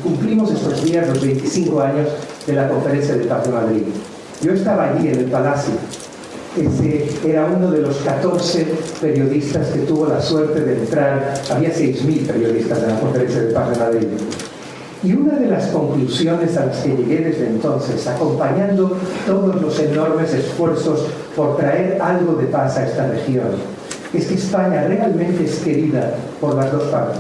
Cumplimos estos días los 25 años de la Conferencia de Paz de Madrid. Yo estaba allí en el Palacio. Era uno de los 14 periodistas que tuvo la suerte de entrar. Había 6.000 periodistas en la Conferencia de Paz de Madrid. Y una de las conclusiones a las que llegué desde entonces, acompañando todos los enormes esfuerzos por traer algo de paz a esta región, es que España realmente es querida por las dos partes,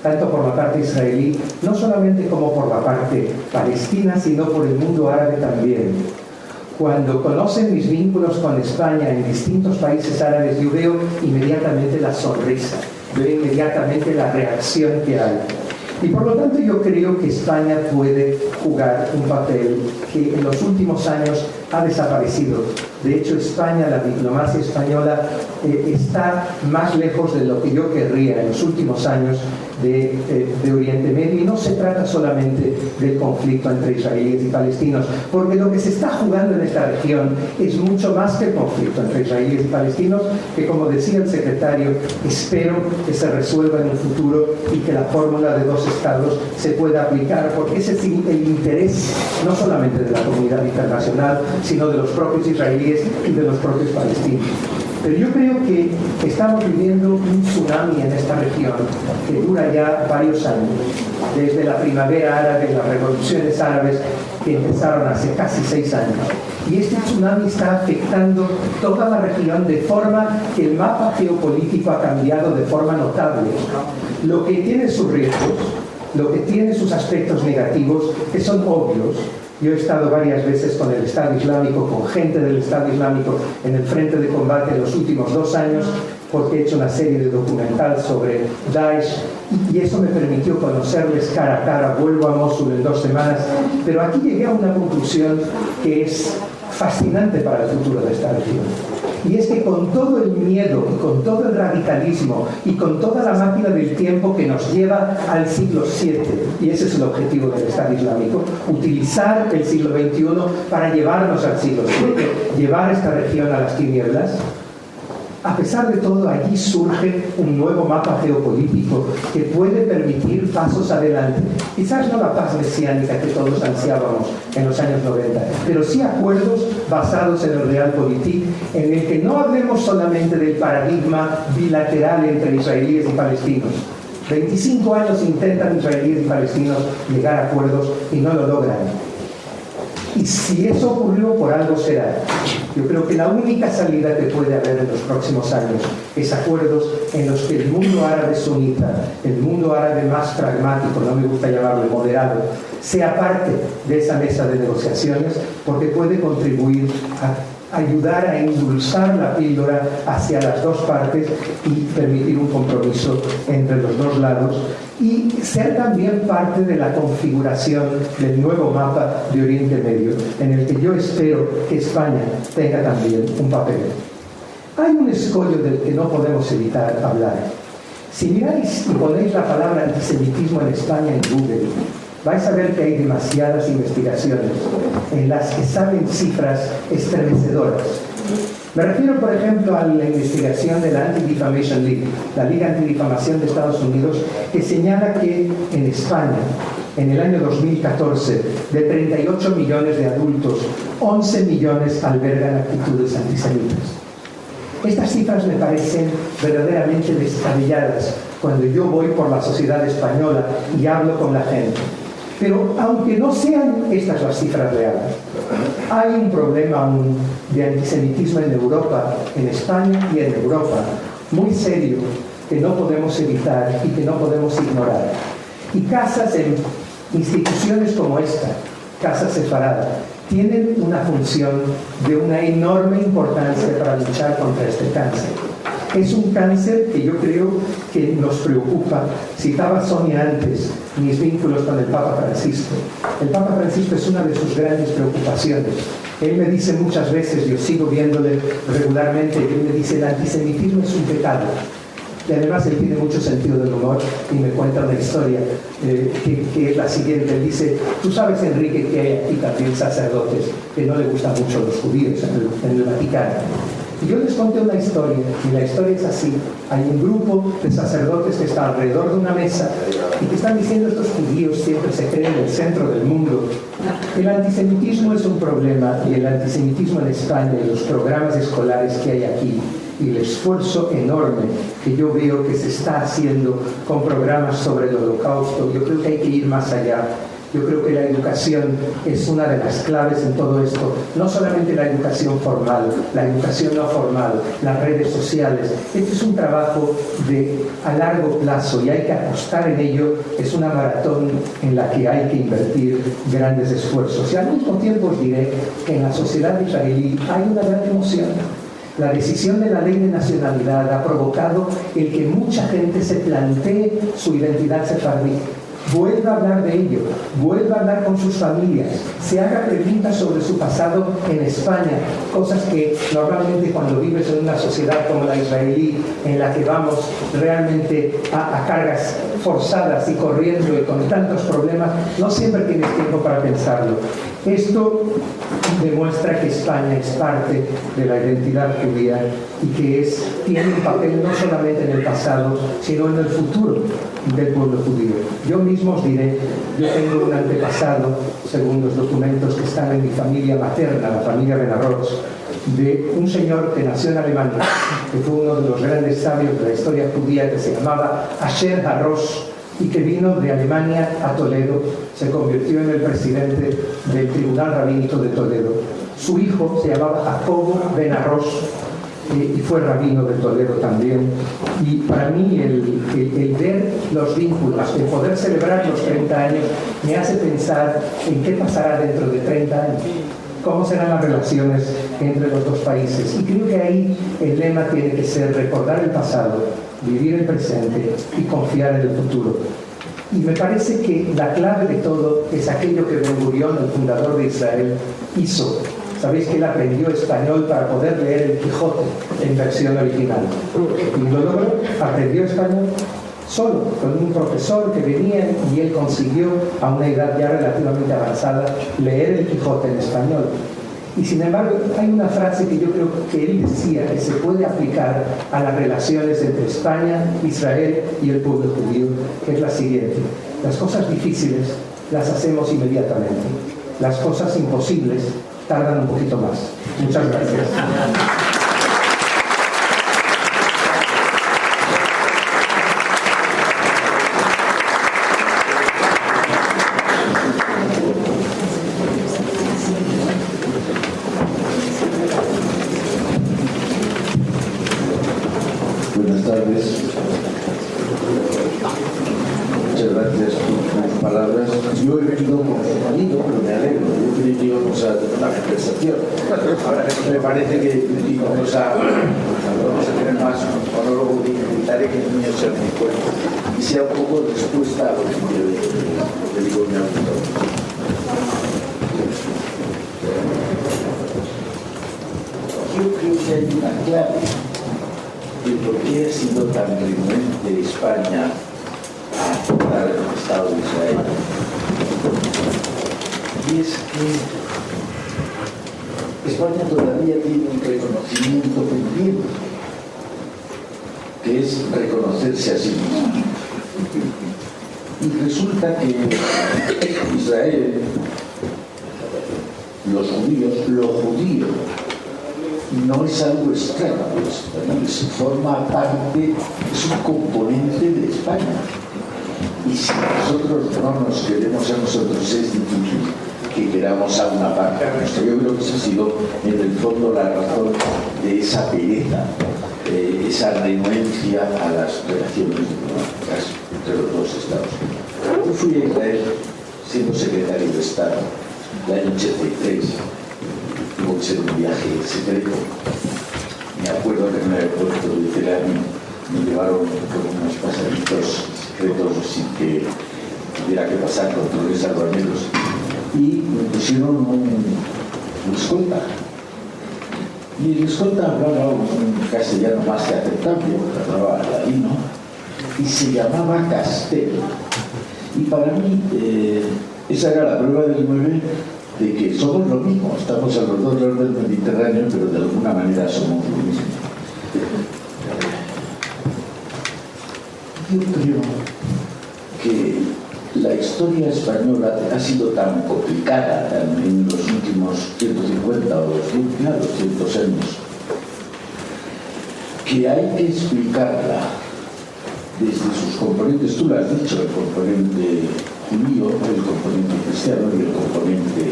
tanto por la parte israelí, no solamente como por la parte palestina, sino por el mundo árabe también. Cuando conocen mis vínculos con España en distintos países árabes, yo veo inmediatamente la sonrisa, veo inmediatamente la reacción que hay. Y por lo tanto yo creo que España puede jugar un papel que en los últimos años ha desaparecido. De hecho, España, la diplomacia española, está más lejos de lo que yo querría en los últimos años de Oriente Medio, y no se trata solamente del conflicto entre israelíes y palestinos, porque lo que se está jugando en esta región es mucho más que el conflicto entre israelíes y palestinos, que, como decía el secretario, espero que se resuelva en un futuro y que la fórmula de dos estados se pueda aplicar, porque ese es el interés no solamente de la comunidad internacional, sino de los propios israelíes y de los propios palestinos. Pero yo creo que estamos viviendo un tsunami en esta región que dura ya varios años, desde la primavera árabe, las revoluciones árabes que empezaron hace casi 6 años. Y este tsunami está afectando toda la región de forma que el mapa geopolítico ha cambiado de forma notable, lo que tiene sus riesgos, lo que tiene sus aspectos negativos, que son obvios. Yo he estado varias veces con el Estado Islámico, con gente del Estado Islámico en el frente de combate en los últimos 2 años, porque he hecho una serie de documental sobre Daesh, y eso me permitió conocerles cara a cara. Vuelvo a Mosul en 2 semanas, pero aquí llegué a una conclusión que es fascinante para el futuro de esta región. Y es que con todo el miedo y con todo el radicalismo y con toda la máquina del tiempo que nos lleva al siglo VII, y ese es el objetivo del Estado Islámico, utilizar el siglo XXI para llevarnos al siglo VII, llevar esta región a las tinieblas, a pesar de todo, allí surge un nuevo mapa geopolítico que puede permitir pasos adelante. Quizás no la paz mesiánica que todos ansiábamos en los años 90, pero sí acuerdos basados en el Realpolitik, en el que no hablemos solamente del paradigma bilateral entre israelíes y palestinos. 25 años intentan israelíes y palestinos llegar a acuerdos y no lo logran. Y si eso ocurrió, por algo será. Yo creo que la única salida que puede haber en los próximos años es acuerdos en los que el mundo árabe sunita, el mundo árabe más pragmático, no me gusta llamarlo moderado, sea parte de esa mesa de negociaciones, porque puede contribuir a ayudar a endulzar la píldora hacia las dos partes y permitir un compromiso entre los dos lados, y ser también parte de la configuración del nuevo mapa de Oriente Medio, en el que yo espero que España tenga también un papel. Hay un escollo del que no podemos evitar hablar. Si miráis y ponéis la palabra antisemitismo en España en Google, vais a ver que hay demasiadas investigaciones en las que salen cifras estremecedoras. Me refiero, por ejemplo, a la investigación de la Anti-Defamation League, la Liga Antidifamación de Estados Unidos, que señala que en España, en el año 2014, de 38 millones de adultos, 11 millones albergan actitudes antisemitas. Estas cifras me parecen verdaderamente descabelladas cuando yo voy por la sociedad española y hablo con la gente. Pero aunque no sean estas las cifras reales, hay un problema aún de antisemitismo en Europa, en España y en Europa, muy serio, que no podemos evitar y que no podemos ignorar. Y casas en instituciones como esta, Casa Sefarada, tienen una función de una enorme importancia para luchar contra este cáncer. Es un cáncer que yo creo que nos preocupa. Citaba Sonia antes mis vínculos con el Papa Francisco. El Papa Francisco es una de sus grandes preocupaciones. Él me dice muchas veces, yo sigo viéndole regularmente, él me dice: el antisemitismo es un pecado. Y además él tiene mucho sentido del humor y me cuenta una historia que es la siguiente. Él dice: tú sabes, Enrique, que hay aquí también sacerdotes que no le gustan mucho los judíos en el Vaticano. Y yo les conté una historia, y la historia es así. Hay un grupo de sacerdotes que está alrededor de una mesa y que están diciendo: estos judíos siempre se creen en el centro del mundo. El antisemitismo es un problema, y el antisemitismo en España y los programas escolares que hay aquí, y el esfuerzo enorme que yo veo que se está haciendo con programas sobre el Holocausto, yo creo que hay que ir más allá. Yo creo que la educación es una de las claves en todo esto. No solamente la educación formal, la educación no formal, las redes sociales. Este es un trabajo a largo plazo y hay que apostar en ello. Es una maratón en la que hay que invertir grandes esfuerzos. Y al mismo tiempo os diré que en la sociedad israelí hay una gran emoción. La decisión de la ley de nacionalidad ha provocado el que mucha gente se plantee su identidad sefardí. vuelva a hablar de ello, vuelva a hablar con sus familias, se haga preguntas sobre su pasado en España, cosas que normalmente cuando vives en una sociedad como la israelí, en la que vamos realmente a cargas forzadas y corriendo y con tantos problemas, no siempre tienes tiempo para pensarlo. Esto demuestra que España es parte de la identidad judía y que tiene un papel no solamente en el pasado, sino en el futuro del pueblo judío. Yo mismo os diré, yo tengo un antepasado, según los documentos que están en mi familia materna, la familia Benarroz, de un señor que nació en Alemania, que fue uno de los grandes sabios de la historia judía, que se llamaba Asher Harosh, y que vino de Alemania a Toledo, se convirtió en el presidente del Tribunal Rabínico de Toledo. Su hijo se llamaba Jacobo Benarroz y fue rabino de Toledo también. Y para mí el ver los vínculos, el poder celebrar los 30 años, me hace pensar en qué pasará dentro de 30 años. ¿Cómo serán las relaciones entre los dos países? Y creo que ahí el lema tiene que ser recordar el pasado, vivir el presente y confiar en el futuro. Y me parece que la clave de todo es aquello que Ben-Gurión, el fundador de Israel, hizo. Sabéis que él aprendió español para poder leer el Quijote en versión original. Y lo logró, aprendió español solo, con un profesor que venía, y él consiguió, a una edad ya relativamente avanzada, leer el Quijote en español. Y sin embargo, hay una frase que yo creo que él decía que se puede aplicar a las relaciones entre España, Israel y el pueblo judío, que es la siguiente: las cosas difíciles las hacemos inmediatamente, las cosas imposibles tardan un poquito más. Muchas gracias. Buenas tardes. Muchas gracias por tus palabras. Yo he venido confundido, pero me alegro. Yo creí que íbamos a tener una conversación. Ahora me parece que vamos a tener más monólogo. Intentaré que el mío sea muy fuerte y sea un poco respuesta a lo que digo mi autor. Yo creo que hay una clave de por qué ha sido tan renuente España a aceptar el Estado de Israel. Y es que España todavía tiene un reconocimiento pendiente, que es reconocerse a sí misma. Y resulta que Israel, los judíos, lo judío, no es algo extraño, forma parte, es un componente de España. Y si nosotros no nos queremos a nosotros, es difícil que queramos a una parte nuestra. Yo creo que esa ha sido, en el fondo, la razón de esa pereza, esa renuencia a las relaciones diplomáticas entre los dos estados. Yo fui a Israel siendo secretario de Estado el año 83. Tuvo que ser un viaje secreto. Me acuerdo que en el aeropuerto de Tel Aviv me llevaron por unos pasaditos secretos sin que tuviera que pasar controles aduaneros y me pusieron un escolta. Y el escolta hablaba un castellano más que aceptable, hablaba ladino, y se llamaba Castel. Y para mí esa era la prueba del 9 de que somos lo mismo, estamos a los dos lados del Mediterráneo, pero de alguna manera somos lo mismo. Yo creo que la historia española ha sido tan complicada en los últimos 150 o 200 años que hay que explicarla desde sus componentes. Tú lo has dicho, el componente judío, el componente cristiano y el componente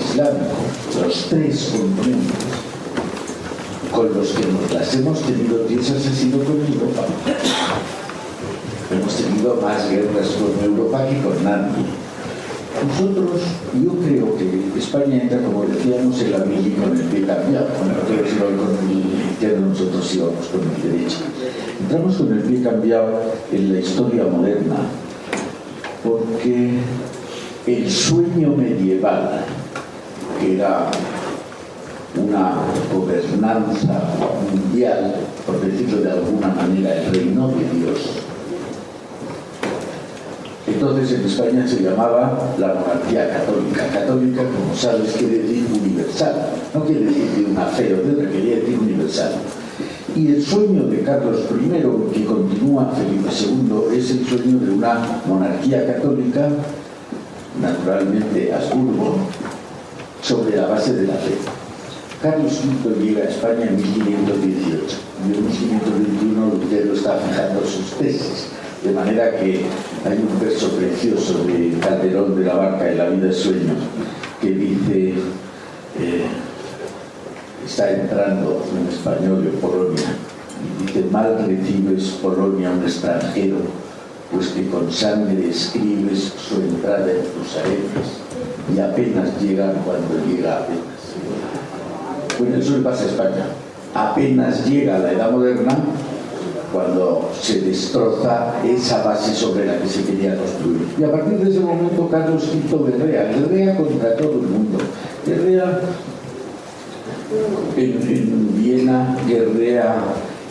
islámico, los tres componentes con los que nos las hemos tenido tiesas ha sido con Europa. Hemos tenido más guerras con Europa que con nadie. Nosotros, yo creo que España entra, como decíamos, en la mili con el pie cambiado. Bueno, creo que si no con el izquierdo, nosotros íbamos con el derecho. Entramos con el pie cambiado en la historia moderna porque el sueño medieval, que era una gobernanza mundial, por decirlo de alguna manera, el reino de Dios. Entonces en España se llamaba la monarquía católica. Católica, como sabes, quiere decir universal. No quiere decir de una fe o de otra, quería decir universal. Y el sueño de Carlos I, que continúa Felipe II, es el sueño de una monarquía católica, naturalmente Habsburgo, sobre la base de la fe. Carlos V llega a España en 1518 y en 1521 Lutero está fijando sus tesis, de manera que hay un verso precioso de Calderón de la Barca en La vida es sueño que dice, está entrando en español en Polonia y dice: mal recibes, Polonia, un extranjero, pues que con sangre escribes su entrada en tus arenas y apenas llegan cuando llega apenas. Bueno, eso le pasa a España. Apenas llega la Edad Moderna cuando se destroza esa base sobre la que se quería construir. Y a partir de ese momento Carlos V guerrea contra todo el mundo. Guerrea en Viena, guerrea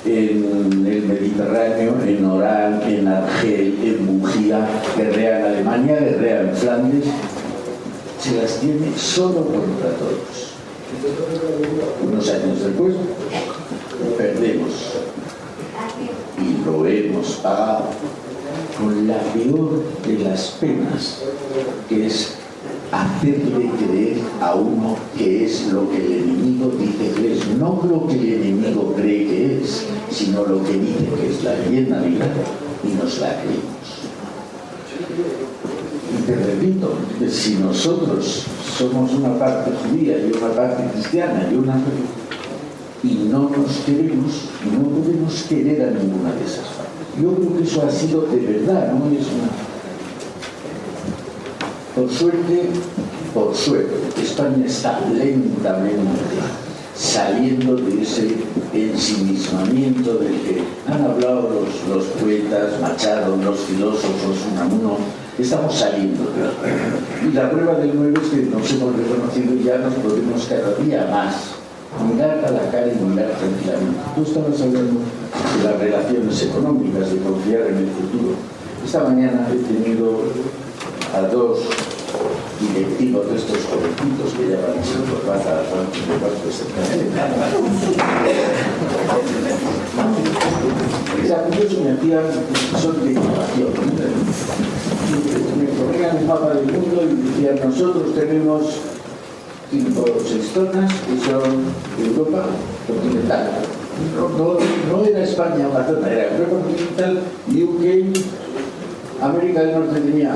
en el Mediterráneo, en Orán, en Argel, en Bujía, guerrea en Alemania, guerrea en Flandes. Se las tiene solo contra todos. Unos años después perdemos y lo hemos pagado con la peor de las penas, que es hacerle creer a uno que es lo que el enemigo dice que es, no lo que el enemigo cree que es, sino lo que dice que es la leyenda viva, y nos la creemos. Y te repito, que si nosotros somos una parte judía y una parte cristiana y no nos queremos, no podemos querer a ninguna de esas partes. Yo creo que eso ha sido de verdad, no es una... Por suerte, España está lentamente saliendo de ese ensimismamiento del que han hablado los poetas, Machado, los filósofos, Unamuno. Estamos saliendo de la prueba. Y la prueba del 9 es que nos hemos reconocido y ya nos podemos cada día más mirar a la cara y mirar tranquilamente. Tú estabas hablando de las relaciones económicas, de confiar en el futuro. Esta mañana he tenido a dos directivos de estos jovencitos que ya van a ser corbata de cuarto ellos me hacían, son de innovación. Me ponían el mapa del mundo y decían: nosotros tenemos 5 o 6 zonas que son Europa continental. No era España una zona, era Europa continental, UK, América del Norte tenía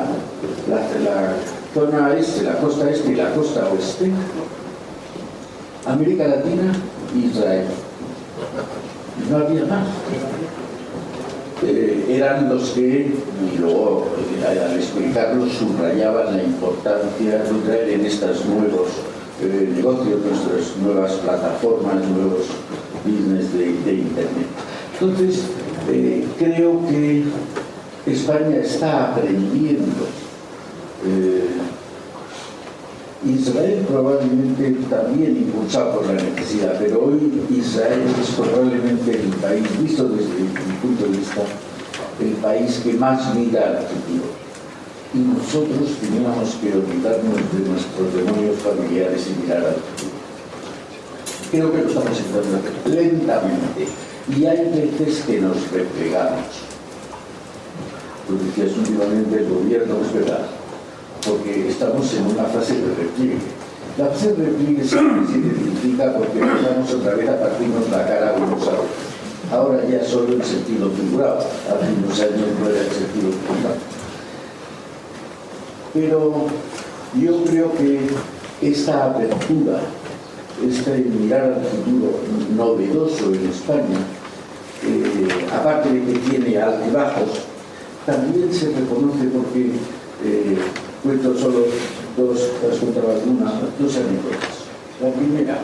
la zona este, la costa este y la costa oeste, América Latina, Israel. No había más. Eran los que, y luego al explicarlo, subrayaban la importancia de Israel en estos nuevos negocios, nuestras nuevas plataformas, nuevos business de Internet. Entonces, creo que España está aprendiendo. Israel probablemente también impulsado por la necesidad, pero hoy Israel es probablemente el país, visto desde mi punto de vista, el país que más mira al futuro. Y nosotros teníamos que olvidarnos de nuestros demonios familiares y mirar al futuro. Creo que lo estamos haciendo lentamente y hay veces que nos replegamos. Tú decías últimamente el gobierno, es verdad, porque estamos en una fase de repliegue. La fase de repliegue siempre se identifica porque empezamos otra vez a partirnos la cara unos a otros. Ahora ya solo en sentido figurado, hace unos años no era en sentido figurado. Pero yo creo que esta apertura, este mirar al futuro novedoso en España, aparte de que tiene altibajos, también se reconoce porque cuento solo dos anécdotas. La primera,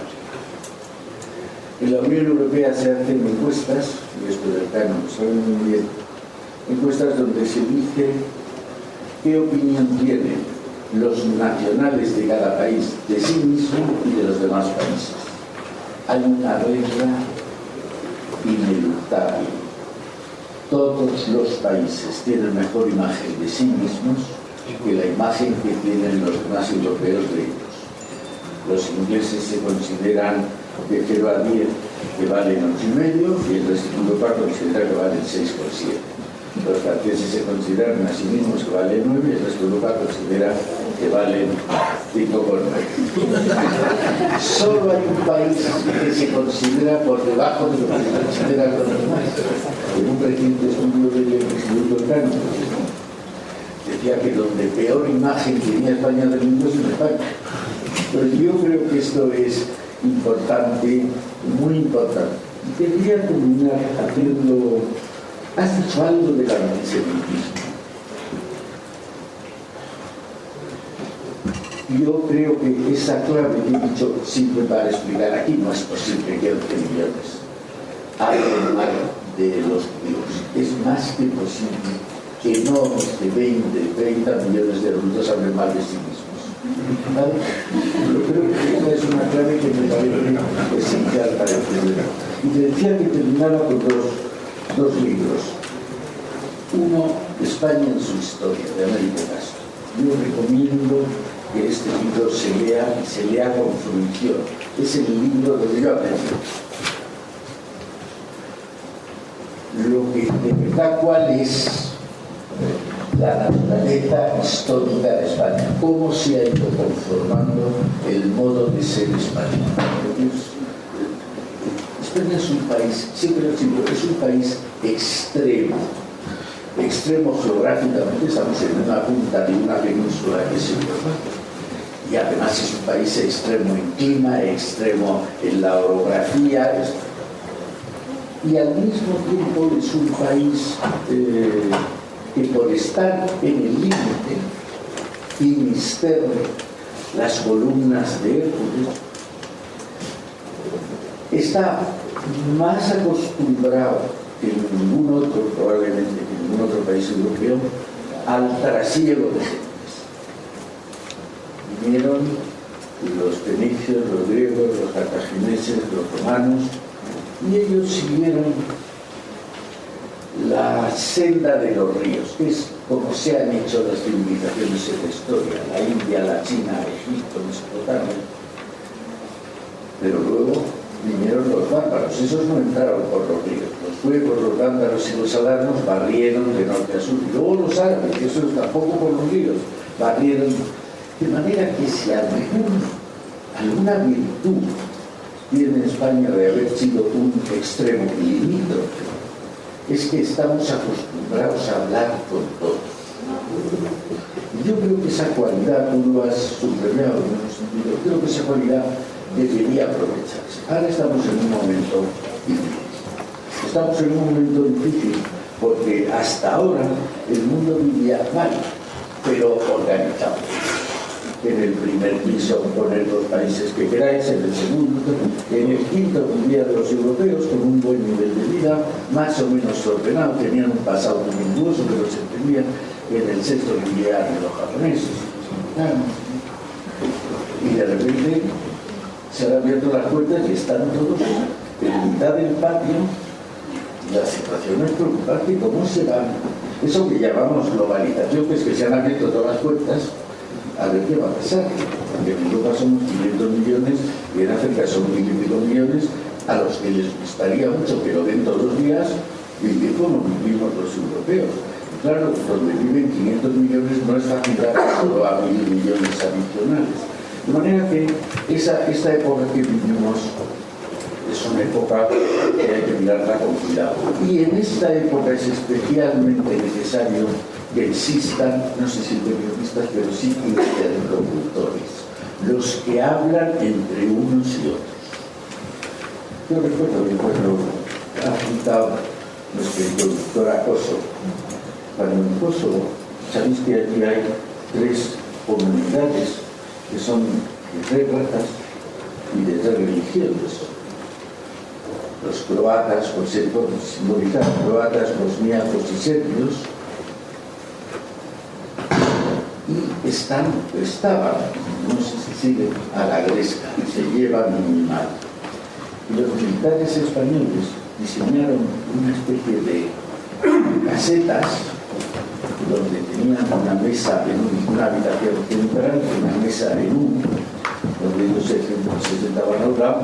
en la Unión Europea se hacen encuestas, y esto del canon lo saben muy bien, encuestas donde se dice qué opinión tienen los nacionales de cada país de sí mismo y de los demás países. Hay una regla ineluctable. Todos los países tienen mejor imagen de sí mismos que la imagen que tienen los demás europeos de ellos. Los ingleses se consideran de 0 a 10 que valen 8,5 y el resto de Europa considera que valen 6,7. Los franceses se consideran a sí mismos que valen 9 y el resto de Europa considera que valen 5,9. Solo hay un país que se considera por debajo de lo que se considera los demás. En un reciente estudio del Instituto Cano decía que donde peor imagen tenía España del mundo es en España. Pero yo creo que esto es importante, muy importante. Y quería terminar haciendo... Has dicho algo del antisemitismo. Yo creo que esa clave que he dicho sirve para explicar aquí, no es posible que 11 millones hablen mal de los judíos. Es más que posible que no de 20, 30 millones de adultos hablen mal de sí mismos. ¿Vale? Yo creo que esa es una clave que me parece esencial para entender. Y te decía que terminaba con dos libros. Uno, España en su historia, de Américo Castro. Yo recomiendo que este libro se lea y se lea con fruición. Es el libro donde yo aprendí. Lo que de verdad cuál es la naturaleza histórica de España, cómo se ha ido conformando el modo de ser español. España es un país, siempre lo digo, es un país extremo geográficamente, estamos en una punta de una península que es Europa, y además es un país extremo en clima, extremo en la orografía, y al mismo tiempo es un país que por estar en el límite Finisterre, las columnas de Hércules, está más acostumbrado que ningún otro, probablemente que ningún otro país europeo, al trasiego de gentes. Vinieron los fenicios, los griegos, los cartagineses, los romanos, y ellos siguieron la senda de los ríos, que es como se han hecho las civilizaciones en la historia, la India, la China, Egipto, Mesopotamia. Pero luego vinieron los bárbaros, esos no entraron por los ríos, los suecos, los vándalos y los alanos barrieron de norte a sur, y luego los árabes, que esos tampoco por los ríos, barrieron, de manera que si alguna virtud tiene España de haber sido un extremo limítrofe, es que estamos acostumbrados a hablar con todos. Y yo creo que esa cualidad, tú lo has subrayado en un sentido, creo que esa cualidad debería aprovecharse. Ahora estamos en un momento difícil. Estamos en un momento difícil porque hasta ahora el mundo vivía mal, pero organizado. En el primer piso poner los países que queráis, en el segundo, en el quinto vivían los europeos con un buen nivel de vida, más o menos ordenado, tenían un pasado tumultuoso que los entendían, en el sexto vivían los japoneses, los americanos, y de repente se han abierto las puertas y están todos en mitad del patio. La situación es preocupante. ¿Cómo se va? Eso que llamamos globalización, que es que se han abierto todas las puertas, a ver qué va a pasar. Porque en Europa somos 500 millones y en África son 1.000 y pico millones, a los que les gustaría mucho que lo ven todos los días vivir como vivimos los europeos. Y claro, donde viven 500 millones no es fácil dar solo a 1.000 millones adicionales. De manera que esta época que vivimos es una época que hay que mirarla con cuidado. Y en esta época es especialmente necesario que existan, no sé si periodistas, pero sí interlocutores, los que hablan entre unos y otros. Yo recuerdo que cuando ha citado nuestro doctor Acoso, cuando en Kosovo, sabéis que aquí hay 3 comunidades que son de 3 razas y de 3 religiones. Los croatas, por simbolizar croatas, bosniacos y serbios, estaban, no sé si siguen, a la gresca, se llevan muy mal. Y los militares españoles diseñaron una especie de casetas donde tenían una mesa en una habitación central, una mesa en uno, donde ellos se sentaban a un lado,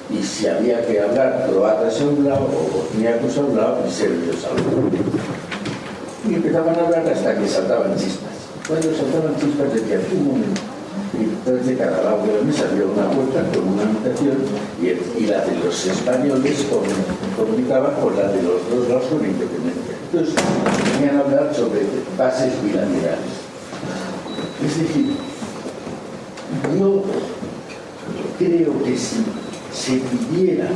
y si había que hablar croatas a un lado o bosniacos a un lado, y serbios a otro. Y empezaban a hablar hasta que saltaban chispas. Cuando saltaban chispas decían, un momento, y entonces de cada lado de la mesa había una puerta con una habitación, y la de los españoles comunicaba con la de los dos lados con independencia. Entonces venían a hablar sobre bases bilaterales. Es decir, yo creo que si se pidiera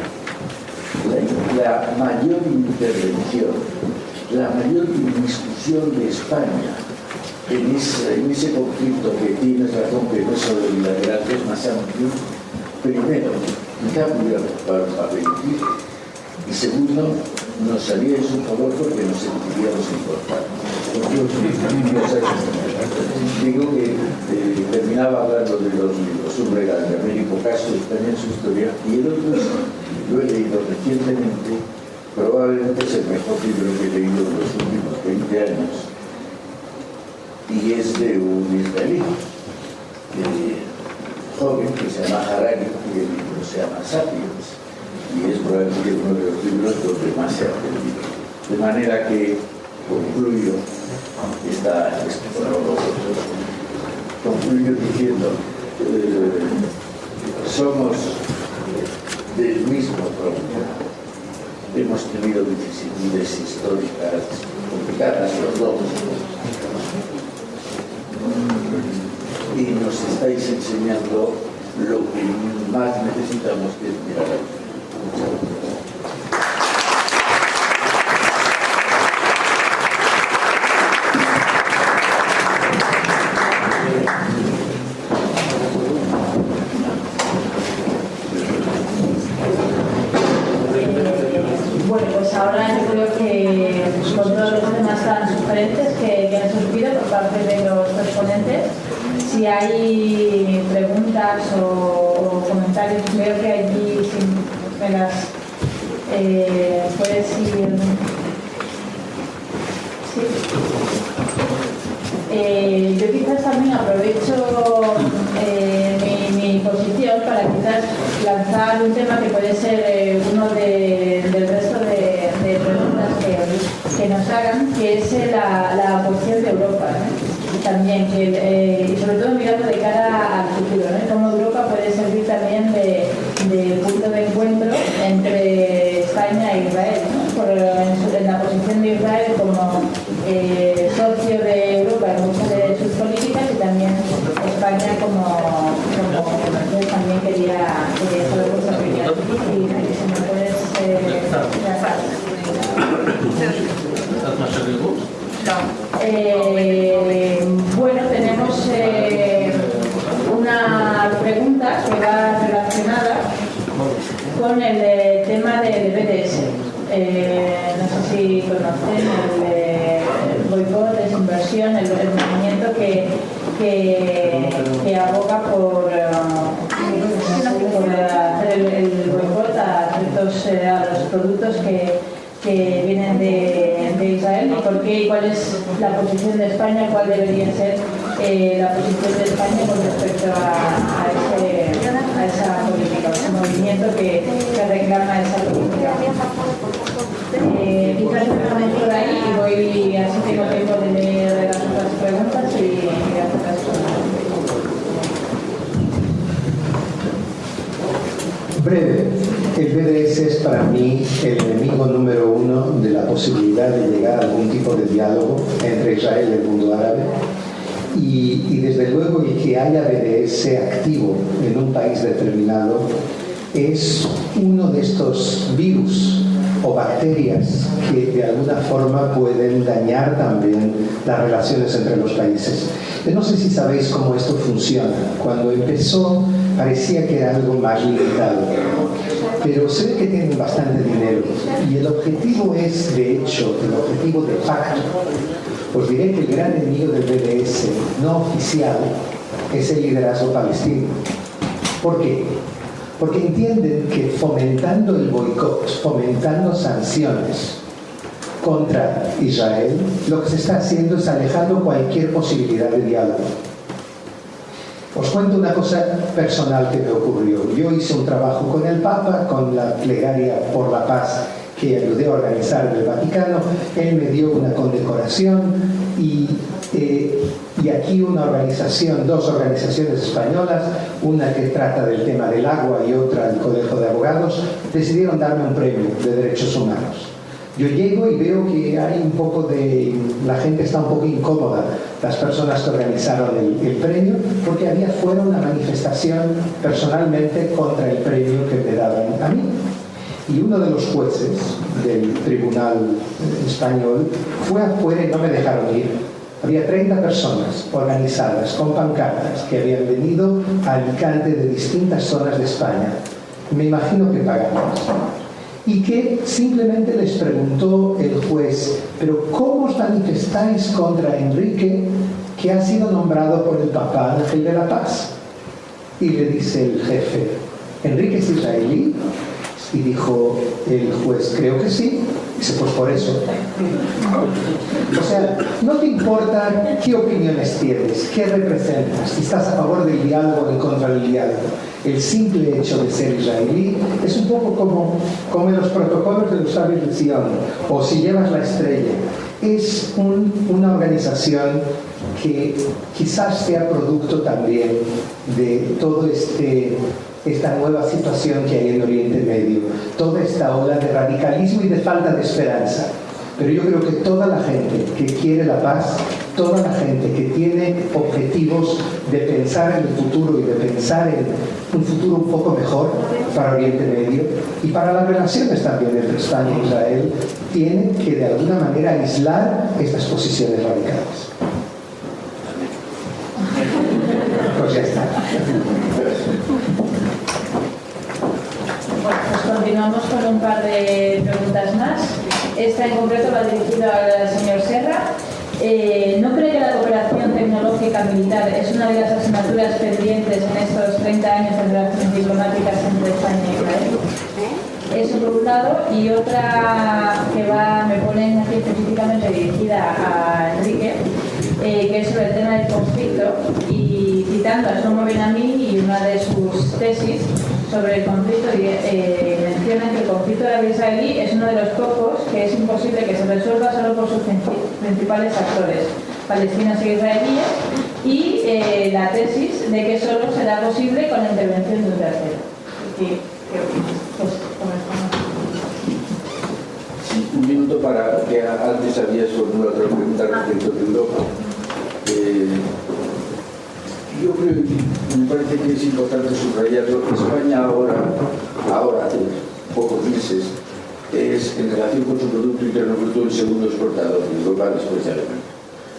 la mayor intervención, la mayor discusión de España en ese conflicto, que tienes razón que no es solo bilateral, que es más amplio, primero, quizá para permitir, y segundo, nos haríais un favor porque nos sentiríamos importantes. Digo que terminaba hablando de los libros, un regalo de Américo Castro, España en su historia, y el otro lo he leído recientemente, probablemente es el mejor libro que he leído en los últimos 20 años, y es de un israelí joven que se llama Harari, y el libro se llama Sapiens, y es probablemente uno de los libros donde más se ha aprendido. De manera que concluyo diciendo, somos del mismo tronco, hemos tenido vicisitudes históricas complicadas los dos, y nos estáis enseñando lo que más necesitamos, que es mirar al futuro. Muchas gracias. Bueno, pues ahora yo creo que con todos los temas tan sugerentes que han surgido por parte de los ponentes, si hay preguntas o comentarios, creo que allí me las puedes ir. Sí. Yo quizás también aprovecho mi posición para quizás lanzar un tema que puede ser uno del resto de preguntas que nos hagan, que es la posición de Europa, ¿no? También, y sobre todo mirando de cara al futuro, ¿no? Cómo Europa puede servir también de punto de encuentro entre España e Israel, ¿no? En la posición de Israel como socio de Europa en muchas de sus políticas, y también España como también quería saber vuestra opinión. Y si me puedes lanzar. Bueno, tenemos una pregunta que va relacionada con el tema del BDS. No sé si conocen el boicot, desinversión, el movimiento que aboga por hacer el boicot a los productos que vienen de Israel, y por qué y cuál es la posición de España, cuál debería ser la posición de España con respecto a esa política, ese movimiento que reclama esa política. Quizás empezamos por ahí y voy, así tengo tiempo de leer las otras preguntas y hacer las preguntas. Breve. El BDS es para mí el enemigo número uno de la posibilidad de llegar a algún tipo de diálogo entre Israel y el mundo árabe. Y desde luego, y que haya BDS activo en un país determinado es uno de estos virus o bacterias que de alguna forma pueden dañar también las relaciones entre los países. Yo no sé si sabéis cómo esto funciona. Cuando empezó parecía que era algo más limitado, pero se ve que tienen bastante dinero y el objetivo es, de hecho, el objetivo de facto. Os diré que el gran enemigo del BDS no oficial es el liderazgo palestino. ¿Por qué? Porque entienden que fomentando el boicot, fomentando sanciones contra Israel, lo que se está haciendo es alejando cualquier posibilidad de diálogo. Os cuento una cosa personal que me ocurrió. Yo hice un trabajo con el Papa, con la plegaria por la paz que ayudé a organizar en el Vaticano. Él me dio una condecoración y aquí dos organizaciones españolas, una que trata del tema del agua y otra el Colegio de Abogados, decidieron darme un premio de derechos humanos. Yo llego y veo que hay un poco de... la gente está un poco incómoda, las personas que organizaron el premio, porque había fuera una manifestación personalmente contra el premio que me daban a mí. Y uno de los jueces del tribunal español fue afuera y no me dejaron ir. Había 30 personas organizadas con pancartas que habían venido a Alicante de distintas zonas de España. Me imagino que pagamos. Y que simplemente les preguntó el juez, pero ¿cómo os manifestáis contra Enrique, que ha sido nombrado por el Papa Ángel de la Paz? Y le dice el jefe, ¿Enrique es israelí? Y dijo el juez, creo que sí. Dice, pues por eso. O sea, no te importa qué opiniones tienes, qué representas, si estás a favor del diálogo o en contra del diálogo. El simple hecho de ser israelí es un poco como en los protocolos de los sabios de Sion, o si llevas la estrella. Es una organización que quizás sea producto también de todo esta nueva situación que hay en Oriente Medio, toda esta ola de radicalismo y de falta de esperanza. Pero yo creo que toda la gente que quiere la paz, toda la gente que tiene objetivos de pensar en el futuro y de pensar en un futuro un poco mejor para Oriente Medio y para las relaciones también entre España e Israel, tiene que de alguna manera aislar estas posiciones radicales. Pues ya está. Bueno, pues continuamos con un par de preguntas más. Esta en concreto va dirigida al señor Serra. ¿No cree que la cooperación tecnológica militar es una de las asignaturas pendientes en estos 30 años de relaciones diplomáticas entre España y Israel? Eso por un lado, y otra que me ponen aquí específicamente dirigida a Enrique, que es sobre el tema del conflicto, y citando a Shlomo Ben-Ami y una de sus tesis sobre el conflicto, mencionan que el conflicto árabe-israelí es uno de los pocos que es imposible que se resuelva solo por sus principales actores, palestinos e israelíes, y la tesis de que solo será posible con la intervención de un tercero. Sí, un minuto para que antes habías formulado otra pregunta respecto de Europa. Yo creo que me parece que es importante subrayarlo. España ahora hace pocos meses, es en relación con su Producto Interno Bruto el segundo exportador de Europa después de Alemania.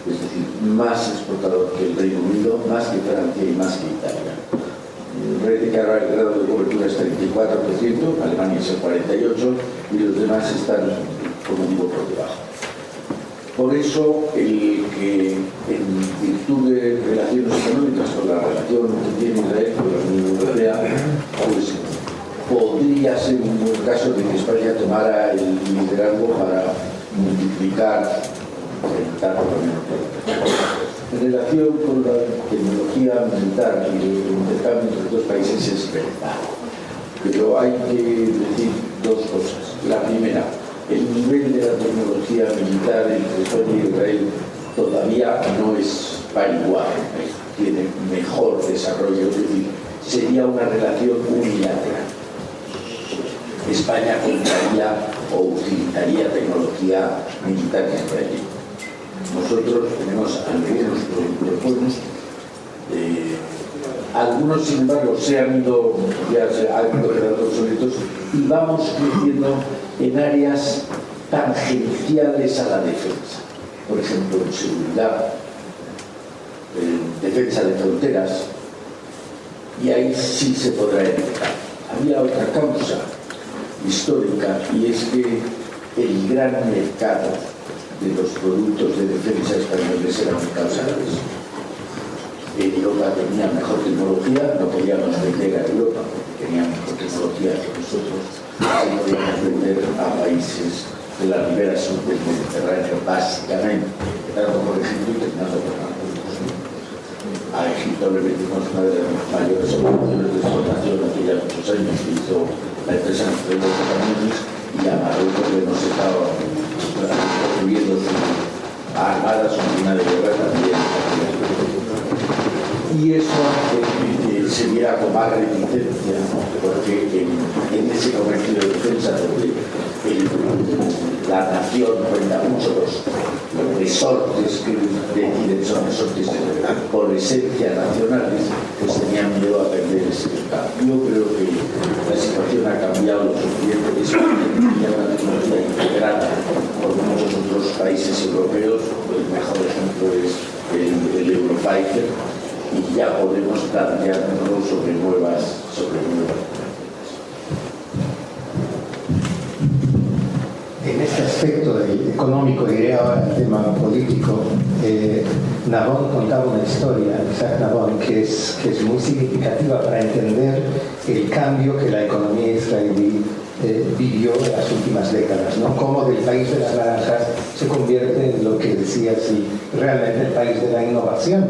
Es decir, más exportador que el Reino Unido, más que Francia y más que Italia. Me parece que ahora el grado de cobertura es 34%, Alemania es el 48% y los demás están, como digo, por debajo. Por eso, el que en virtud de relaciones económicas con la relación que tiene Israel con la Unión Europea, pues podría ser un buen caso de que España tomara el liderazgo para multiplicar, aumentar por lo menos. En relación con la tecnología militar y el intercambio entre dos países es verdad, pero hay que decir dos cosas. La primera, el nivel de la tecnología militar entre España y Israel todavía no es igual, tiene mejor desarrollo, es decir, sería una relación unilateral. España compraría o utilizaría tecnología militar israelí. Nosotros tenemos algunos protocolos, algunos sin embargo se han ido quedando obsoletos y vamos creciendo en áreas tangenciales a la defensa. Por ejemplo, en seguridad, en defensa de fronteras, y ahí sí se podrá evitar. Había otra causa histórica, y es que el gran mercado de los productos de defensa españoles era mercados árabes. Europa tenía mejor tecnología, no podíamos vender a Europa porque tenían mejor tecnología que nosotros, no podíamos vender a países de la ribera sur del Mediterráneo, básicamente, dando por ejemplo y terminando por a Egipto le vendimos una de las mayores operaciones de exportación hace ya muchos años que hizo la empresa Nacional de Camiones, y a Marruecos le nos estaba construyendo su armada, su máquina de guerra también. Y eso se viera con más reticencia, porque en ese comercio de defensa donde la nación cuenta mucho los resortes que deciden son resortes por esencia nacionales, pues tenían miedo a perder ese mercado. Yo creo que la situación ha cambiado lo suficiente, que ya una tecnología integrada por muchos otros países europeos. El mejor ejemplo es el Eurofighter, y ya podemos plantearnos sobre nuevas. En este aspecto económico, diré ahora el tema político, Nabón contaba una historia, Isaac Nabón, que es muy significativa para entender el cambio que la economía israelí vivió en las últimas décadas, ¿no? Cómo del país de las naranjas se convierte en lo que decía, sí, realmente el país de la innovación,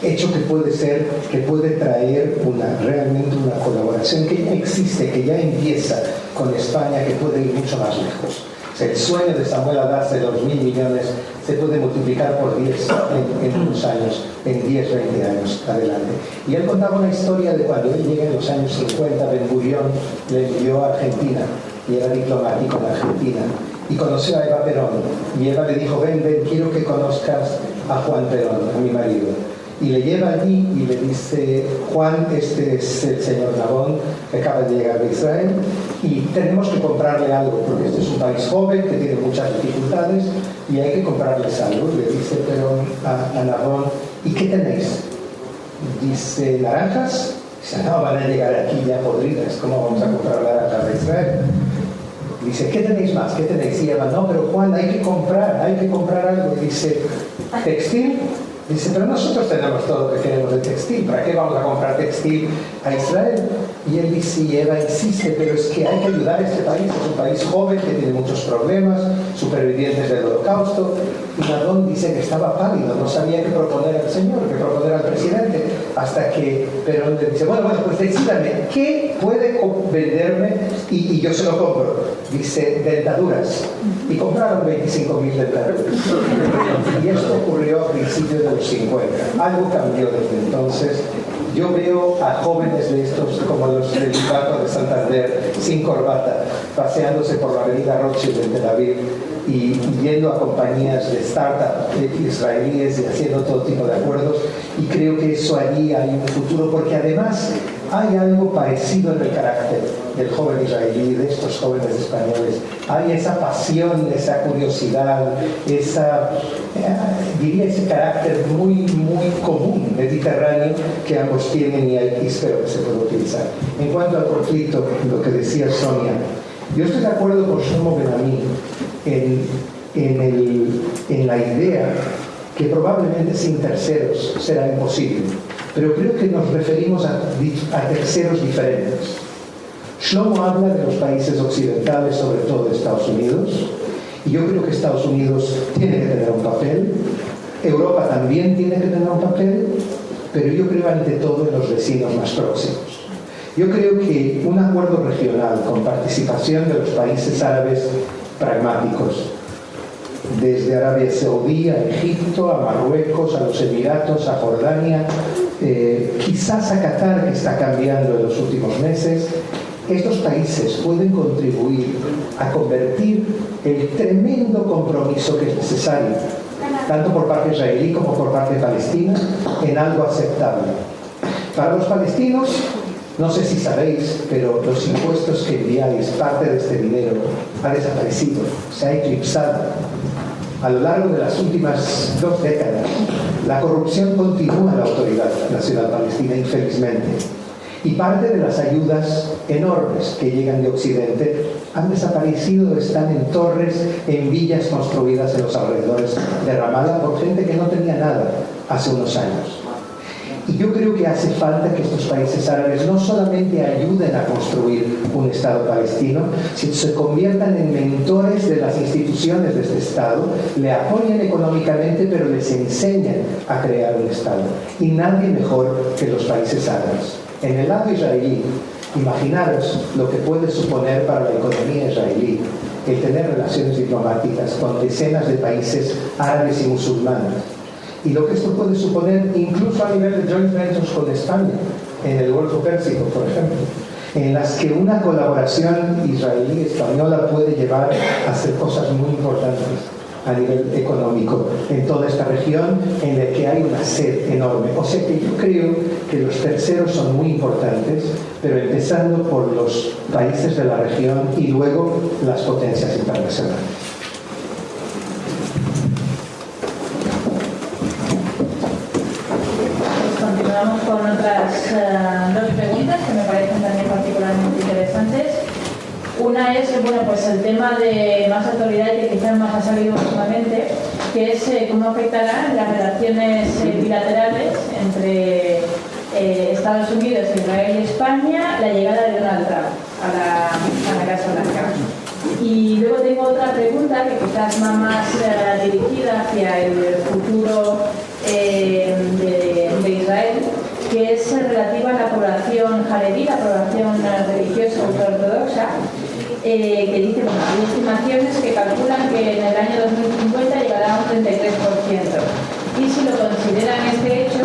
hecho que puede traer realmente una colaboración que ya existe, que ya empieza con España, que puede ir mucho más lejos. O sea, el sueño de Samuel Adaz de los 1.000 millones se puede multiplicar por 10 en unos años, en 10, 20 años adelante. Y él contaba una historia de cuando él llega en los años 50, Ben Gurión le envió a Argentina, y era diplomático en Argentina, y conoció a Eva Perón, y Eva le dijo: ven, quiero que conozcas a Juan Perón, a mi marido. Y le lleva allí y le dice: Juan, este es el señor Nabón, que acaba de llegar de Israel, y tenemos que comprarle algo, porque este es un país joven que tiene muchas dificultades y hay que comprarles algo. Le dice Perón a Nabón: ¿y qué tenéis? Dice: naranjas. Dice: no, van a llegar aquí ya podridas, ¿cómo vamos a comprar naranjas de Israel? Dice: ¿qué tenéis más? ¿Qué tenéis? Y Eva: no, pero Juan, hay que comprar algo. Y dice: ¿textil? Dice: pero nosotros tenemos todo lo que queremos de textil, ¿para qué vamos a comprar textil a Israel? Y él dice, y Eva insiste: pero es que hay que ayudar a este país, es un país joven que tiene muchos problemas, supervivientes del Holocausto. Y Nabón dice que estaba pálido, no sabía qué proponer al señor, qué proponer al presidente, hasta que Perón le dice: bueno, pues decídame, ¿qué puede venderme? Y yo se lo compro. Dice: dentaduras. Y compraron 25.000 dentaduras. Y esto ocurrió a principios de los 50. Algo cambió desde entonces. Yo veo a jóvenes de estos, como los del Banco de Santander, sin corbata, paseándose por la avenida Rothschild en Tel Aviv y yendo a compañías de startup israelíes y haciendo todo tipo de acuerdos. Y creo que eso allí hay un futuro, porque además hay algo parecido en el carácter del joven israelí, de estos jóvenes españoles. Hay esa pasión, esa curiosidad, diría ese carácter muy, muy común, mediterráneo, que ambos tienen, y espero que se pueda utilizar. En cuanto al conflicto, lo que decía Sonia, yo estoy de acuerdo con Shlomo Ben-Ami en la idea que probablemente sin terceros será imposible, pero creo que nos referimos a terceros diferentes. Shlomo habla de los países occidentales, sobre todo de Estados Unidos, y yo creo que Estados Unidos tiene que tener un papel, Europa también tiene que tener un papel, pero yo creo ante todo en los vecinos más próximos. Yo creo que un acuerdo regional con participación de los países árabes pragmáticos, desde Arabia Saudí a Egipto, a Marruecos, a los Emiratos, a Jordania, quizás a Qatar, que está cambiando en los últimos meses, estos países pueden contribuir a convertir el tremendo compromiso que es necesario, tanto por parte israelí como por parte palestina, en algo aceptable. Para los palestinos, No sé si sabéis, pero los impuestos que enviáis, parte de este dinero ha desaparecido, se ha eclipsado. A lo largo de las últimas 2 décadas, la corrupción continúa en la Autoridad Nacional Palestina, infelizmente. Y parte de las ayudas enormes que llegan de Occidente han desaparecido, están en torres, en villas construidas en los alrededores de Ramallah por gente que no tenía nada hace unos años. Y yo creo que hace falta que estos países árabes no solamente ayuden a construir un Estado palestino, sino se conviertan en mentores de las instituciones de este Estado, le apoyen económicamente, pero les enseñen a crear un Estado. Y nadie mejor que los países árabes. En el lado israelí, imaginaros lo que puede suponer para la economía israelí el tener relaciones diplomáticas con decenas de países árabes y musulmanes. Y lo que esto puede suponer incluso a nivel de joint ventures con España, en el Golfo Pérsico, por ejemplo, en las que una colaboración israelí-española puede llevar a hacer cosas muy importantes a nivel económico en toda esta región en la que hay una sed enorme. O sea que yo creo que los terceros son muy importantes, pero empezando por los países de la región y luego las potencias internacionales. Continuamos con otras 2 preguntas que me parecen también particularmente interesantes. Una es, bueno, pues el tema de más actualidad y que quizás más ha salido últimamente, que es cómo afectarán las relaciones bilaterales entre Estados Unidos, Israel y España la llegada de Donald Trump a la Casa Blanca. Y luego tengo otra pregunta que quizás va más dirigida hacia el futuro de Israel, que es relativa a la población jaredí, la población religiosa ultraortodoxa, que dice, bueno, hay estimaciones que calculan que en el año 2050 llegará a un 33%. Y si lo consideran este hecho,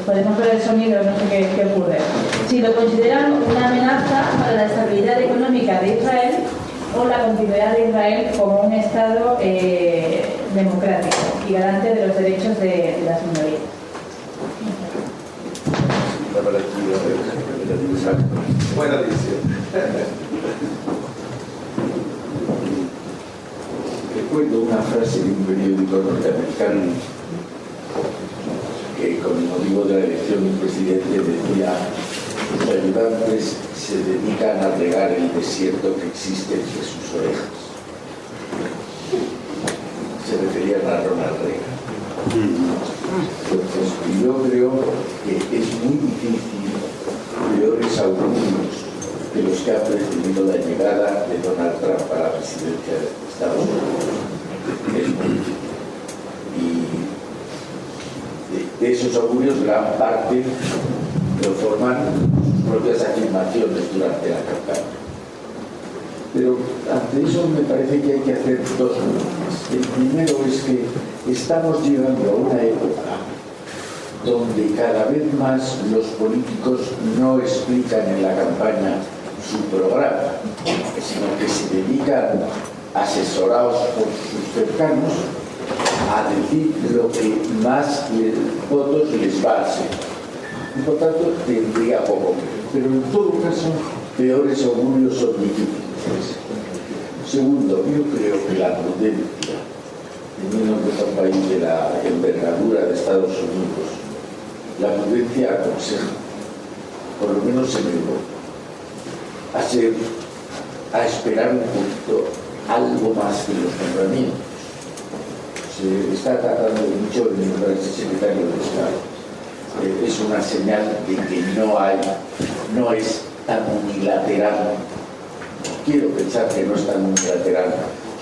podemos ver el sonido, no sé qué ocurre. Si lo consideran una amenaza para la estabilidad económica de Israel o la continuidad de Israel como un Estado democrático y garante de los derechos de las minorías. Buena decisión. Recuerdo una frase de un periódico norteamericano que, con el motivo de la elección del presidente, decía: los ayudantes se dedican a regar el desierto que existe entre sus orejas. Se referían a Ronald Reagan. Entonces, yo creo que es muy difícil peores augurios que los que han precedido la llegada de Donald Trump a la presidencia de Estados Unidos. Es muy difícil. Y de esos augurios, gran parte lo forman sus propias afirmaciones durante la campaña. Pero ante eso me parece que hay que hacer 2 cosas. El primero es que estamos llegando a una época donde cada vez más los políticos no explican en la campaña su programa, sino que se dedican, asesorados por sus cercanos, a decir lo que más votos les va a hacer. Y por tanto tendría poco. Pero en todo caso, peores augurios son difíciles. Segundo, yo creo que la prudencia, teniendo en cuenta un país de la envergadura de Estados Unidos, la prudencia aconseja, por lo menos en Europa, a esperar un poquito algo más que los nombramientos. Se está tratando mucho de nombrar ese secretario de Estado. Es una señal de que no es tan unilateral. Quiero pensar que no es tan unilateral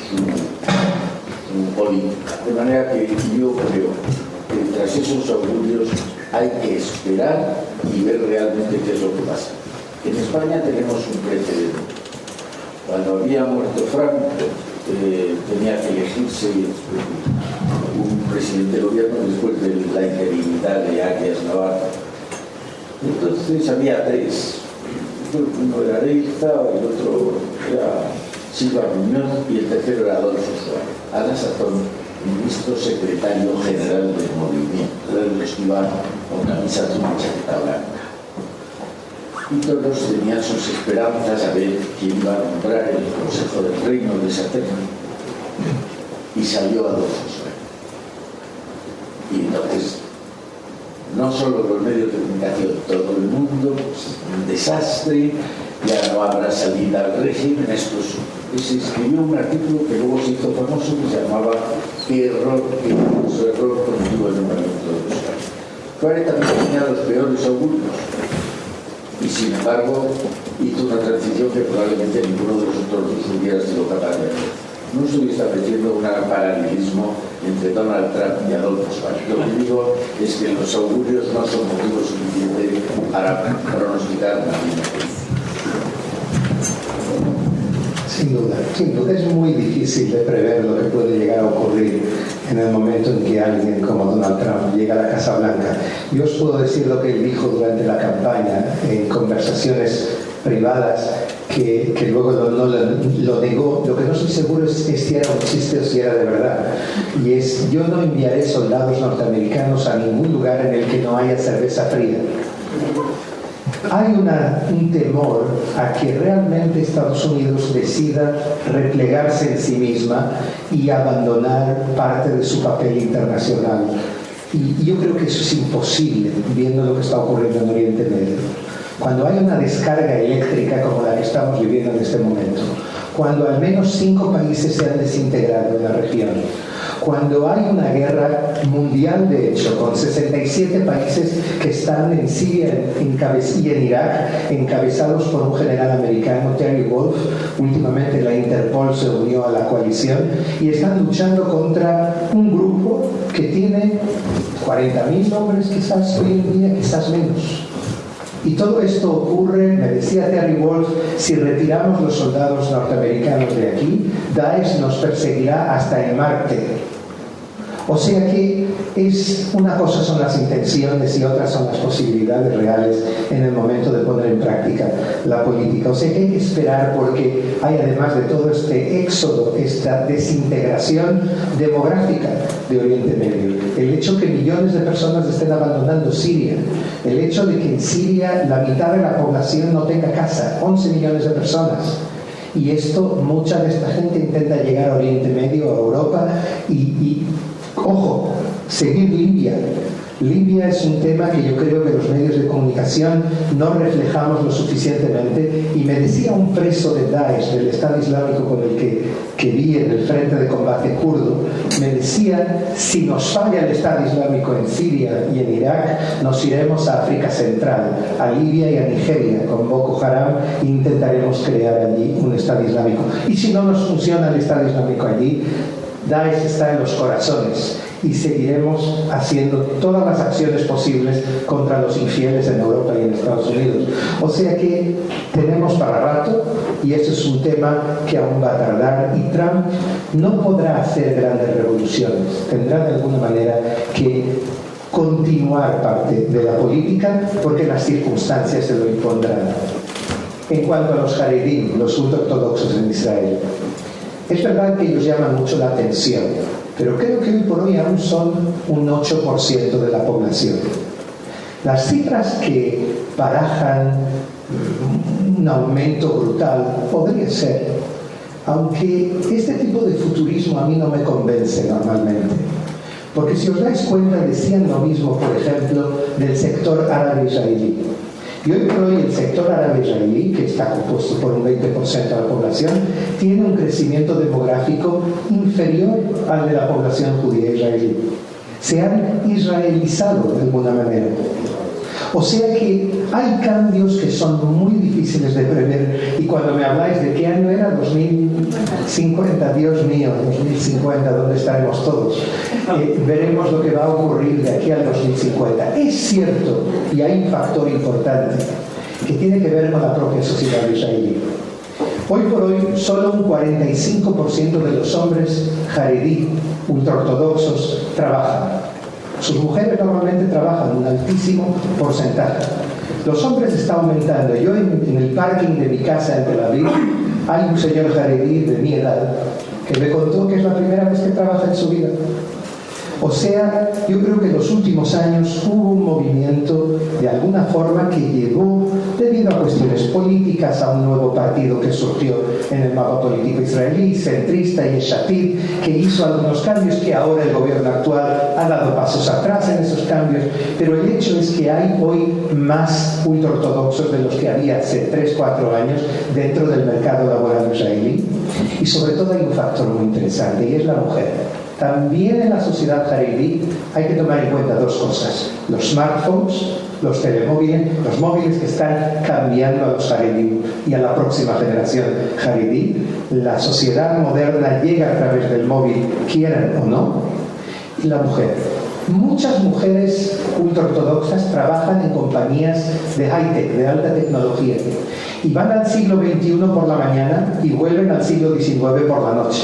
su política. De manera que yo creo que tras esos augurios hay que esperar y ver realmente qué es lo que pasa. En España tenemos un precedente. Cuando había muerto Franco, tenía que elegirse un presidente de gobierno después de la interinidad de Arias Navarro. Entonces había 3. Uno era Areilza, el otro era Silva Muñoz y el tercero era Adolfo Suárez. A la sazón, ministro secretario general del movimiento, de los que iban con camisa azul y chaqueta blanca. y todos tenían sus esperanzas a ver quién iba a nombrar el Consejo del Reino de esa tierra. Y salió Adolfo Suárez. Y entonces, no solo los medios de comunicación, todo el mundo, pues, un desastre, ya no habrá salida al régimen. Se escribió un artículo que luego se hizo famoso que se llamaba "Qué error, qué inmenso error cometió el nombramiento de Suárez". Suárez también tenía los peores augurios y sin embargo hizo una transición que probablemente ninguno de los otros dos hubiera sido capaz de hacer. No estoy estableciendo un paralelismo entre Donald Trump y Adolfo Suárez. Lo que digo es que los augurios no son motivo suficiente para pronosticar una vida. Sin duda, es muy difícil de prever lo que puede llegar a ocurrir en el momento en que alguien como Donald Trump llega a la Casa Blanca. Yo os puedo decir lo que él dijo durante la campaña en conversaciones privadas, que luego no lo negó. Lo que no estoy seguro es si era un chiste o si era de verdad. Y es: yo no enviaré soldados norteamericanos a ningún lugar en el que no haya cerveza fría. Hay un temor a que realmente Estados Unidos decida replegarse en sí misma y abandonar parte de su papel internacional. Y yo creo que eso es imposible, viendo lo que está ocurriendo en Oriente Medio. Cuando hay una descarga eléctrica como la que estamos viviendo en este momento, cuando al menos 5 países se han desintegrado en la región, cuando hay una guerra mundial, de hecho, con 67 países que están en Siria y en Irak, encabezados por un general americano, Terry Wolf. Últimamente la Interpol se unió a la coalición y están luchando contra un grupo que tiene 40.000 hombres quizás hoy en día, quizás menos. Y todo esto ocurre, me decía Terry Wolf, si retiramos los soldados norteamericanos de aquí, Daesh nos perseguirá hasta en Marte. O sea que una cosa son las intenciones y otras son las posibilidades reales en el momento de poner en práctica la política. O sea que hay que esperar, porque hay, además de todo este éxodo, esta desintegración demográfica de Oriente Medio, el hecho que millones de personas estén abandonando Siria, el hecho de que en Siria la mitad de la población no tenga casa, 11 millones de personas. Y esto, mucha de esta gente intenta llegar a Oriente Medio, a Europa, y ojo, seguir Libia. Libia es un tema que yo creo que los medios de comunicación no reflejamos lo suficientemente, y me decía un preso de Daesh, del Estado Islámico con el que vi en el frente de combate kurdo, me decía: si nos falla el Estado Islámico en Siria y en Irak, nos iremos a África Central, a Libia y a Nigeria con Boko Haram, e intentaremos crear allí un Estado Islámico. Y si no nos funciona el Estado Islámico allí, Daesh está en los corazones, y seguiremos haciendo todas las acciones posibles contra los infieles en Europa y en Estados Unidos. O sea que tenemos para rato, y eso es un tema que aún va a tardar, y Trump no podrá hacer grandes revoluciones. Tendrá de alguna manera que continuar parte de la política, porque las circunstancias se lo impondrán. En cuanto a los Haredim, los ultraortodoxos en Israel, es verdad que ellos llaman mucho la atención, pero creo que hoy por hoy aún son un 8% de la población. Las cifras que barajan un aumento brutal podría ser, aunque este tipo de futurismo a mí no me convence normalmente. Porque si os dais cuenta, decían lo mismo, por ejemplo, del sector árabe-israelí. Y hoy por hoy el sector árabe-israelí, que está compuesto por un 20% de la población, tiene un crecimiento demográfico inferior al de la población judía israelí. Se han israelizado de alguna manera. O sea que hay cambios que son muy difíciles de prever, y cuando me habláis de qué año era, 2050, Dios mío, 2050, ¿dónde estaremos todos? Veremos lo que va a ocurrir de aquí al 2050. Es cierto, y hay un factor importante que tiene que ver con la propia sociedad israelí. Hoy por hoy, solo un 45% de los hombres jaredí, ultraortodoxos, trabajan. Sus mujeres normalmente trabajan un altísimo porcentaje. Los hombres están aumentando. Yo en el parking de mi casa en Tel Aviv hay un señor jaredí de mi edad que me contó que es la primera vez que trabaja en su vida. O sea, yo creo que en los últimos años hubo un movimiento de alguna forma que llevó, debido a cuestiones políticas, a un nuevo partido que surgió en el mapa político israelí, centrista y Shatid, que hizo algunos cambios que ahora el gobierno actual ha dado pasos atrás en esos cambios, pero el hecho es que hay hoy más ultraortodoxos de los que había hace 3-4 años dentro del mercado laboral israelí. Y sobre todo hay un factor muy interesante, y es la mujer. También en la sociedad jaredí hay que tomar en cuenta dos cosas: los smartphones, los telemóviles, los móviles que están cambiando a los jaredí y a la próxima generación jaredí. La sociedad moderna llega a través del móvil, quieran o no. Y la mujer. Muchas mujeres ultraortodoxas trabajan en compañías de high-tech, de alta tecnología, y van al siglo XXI por la mañana y vuelven al siglo XIX por la noche.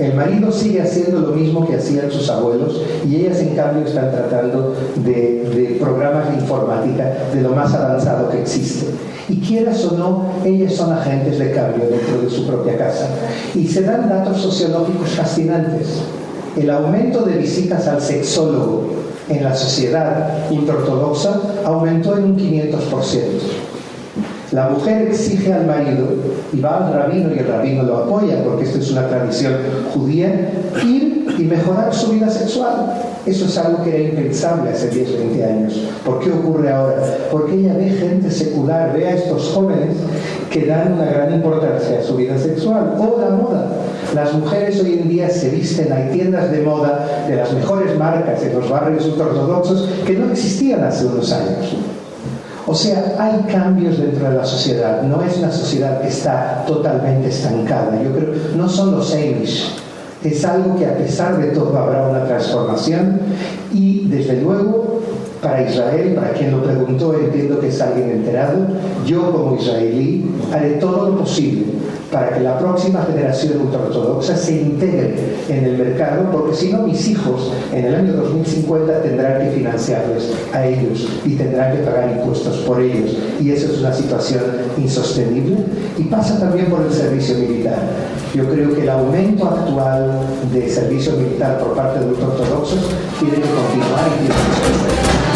El marido sigue haciendo lo mismo que hacían sus abuelos y ellas en cambio están tratando de programas de informática de lo más avanzado que existe. Y quieras o no, ellas son agentes de cambio dentro de su propia casa. Y se dan datos sociológicos fascinantes. El aumento de visitas al sexólogo en la sociedad ultraortodoxa aumentó en un 500%. La mujer exige al marido, y va al rabino y el rabino lo apoya porque esto es una tradición judía, ir y mejorar su vida sexual. Eso es algo que era impensable hace 10-20 años. ¿Por qué ocurre ahora? Porque ella ve gente secular, ve a estos jóvenes que dan una gran importancia a su vida sexual. O la moda. Las mujeres hoy en día se visten, hay tiendas de moda de las mejores marcas en los barrios ultraortodoxos que no existían hace unos años. O sea, hay cambios dentro de la sociedad. No es una sociedad que está totalmente estancada. Yo creo, no son los Amish. Es algo que a pesar de todo habrá una transformación y desde luego para Israel, para quien lo preguntó, entiendo que es alguien enterado. Yo como israelí haré todo lo posible para que la próxima generación ultraortodoxa se integre en el mercado, porque si no mis hijos en el año 2050 tendrán que financiarles a ellos y tendrán que pagar impuestos por ellos, y eso es una situación insostenible. Y pasa también por el servicio militar. Yo creo que el aumento actual de servicio militar por parte de ultraortodoxos tiene que continuar y tiene que suceder.